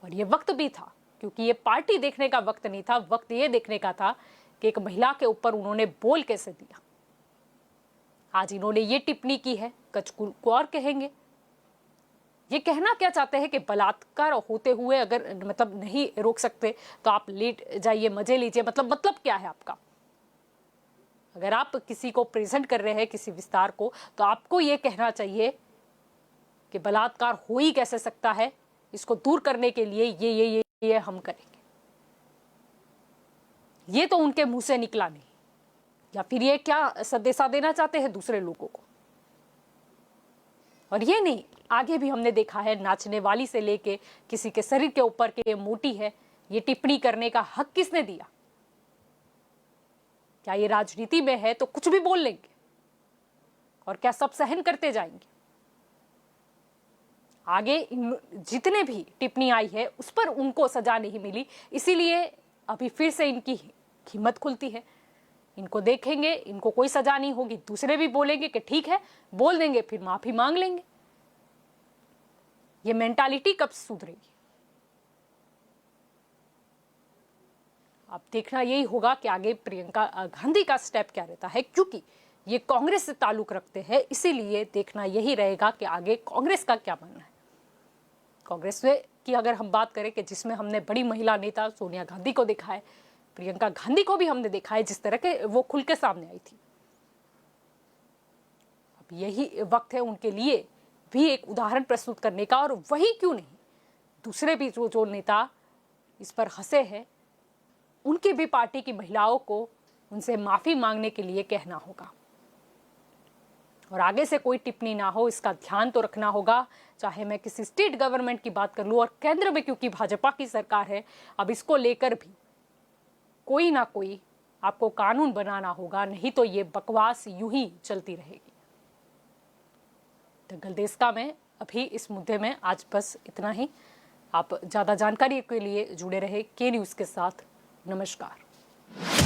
A: और ये वक्त भी था, क्योंकि ये पार्टी देखने का वक्त नहीं था, वक्त ये देखने का था कि एक महिला के ऊपर उन्होंने बोल कैसे दिया। आज इन्होंने ये टिप्पणी की है, कुछ को और कहेंगे। ये कहना क्या चाहते हैं कि बलात्कार होते हुए अगर मतलब नहीं रोक सकते तो आप लेट जाइए, मजे लीजिए, मतलब क्या है आपका? अगर आप किसी को प्रेजेंट कर रहे हैं, किसी विस्तार को, तो आपको ये कहना चाहिए कि बलात्कार हो ही कैसे सकता है, इसको दूर करने के लिए ये हम करेंगे। ये तो उनके मुंह से निकला नहीं। या फिर ये क्या संदेशा देना चाहते हैं दूसरे लोगों को? और ये नहीं, आगे भी हमने देखा है, नाचने वाली से लेके किसी के शरीर के ऊपर के ये मोटी है, ये टिप्पणी करने का हक किसने दिया? क्या ये राजनीति में है तो कुछ भी बोल लेंगे? और क्या सब सहन करते जाएंगे? आगे जितने भी टिप्पणी आई है उस पर उनको सजा नहीं मिली, इसीलिए अभी फिर से इनकी हिम्मत खुलती है। इनको देखेंगे, इनको कोई सजा नहीं होगी, दूसरे भी बोलेंगे कि ठीक है, बोल देंगे, फिर माफी मांग लेंगे। ये मेंटालिटी कब सुधरेगी? अब देखना यही होगा कि आगे प्रियंका गांधी का स्टेप क्या रहता है, क्योंकि ये कांग्रेस से ताल्लुक रखते हैं, इसीलिए देखना यही रहेगा कि आगे कांग्रेस का क्या मानना है। कांग्रेस की अगर हम बात करें कि जिसमें हमने बड़ी महिला नेता सोनिया गांधी को देखा है, प्रियंका गांधी को भी हमने देखा है, जिस तरह के वो खुल के सामने आई थी। अब यही वक्त है उनके लिए भी एक उदाहरण प्रस्तुत करने का, और वही क्यों नहीं, दूसरे भी जो नेता इस पर हंसे हैं, उनकी भी पार्टी की महिलाओं को उनसे माफी मांगने के लिए कहना होगा। और आगे से कोई टिप्पणी ना हो, इसका ध्यान तो रखना होगा। चाहे मैं किसी स्टेट गवर्नमेंट की बात कर लूं, और केंद्र में क्योंकि भाजपा की सरकार है, अब इसको लेकर भी कोई ना कोई आपको कानून बनाना होगा, नहीं तो ये बकवास यूं ही चलती रहेगी। दंगल देश का में अभी इस मुद्दे में आज बस इतना ही। आप ज्यादा जानकारी के लिए जुड़े रहे के न्यूज़ के साथ। नमस्कार।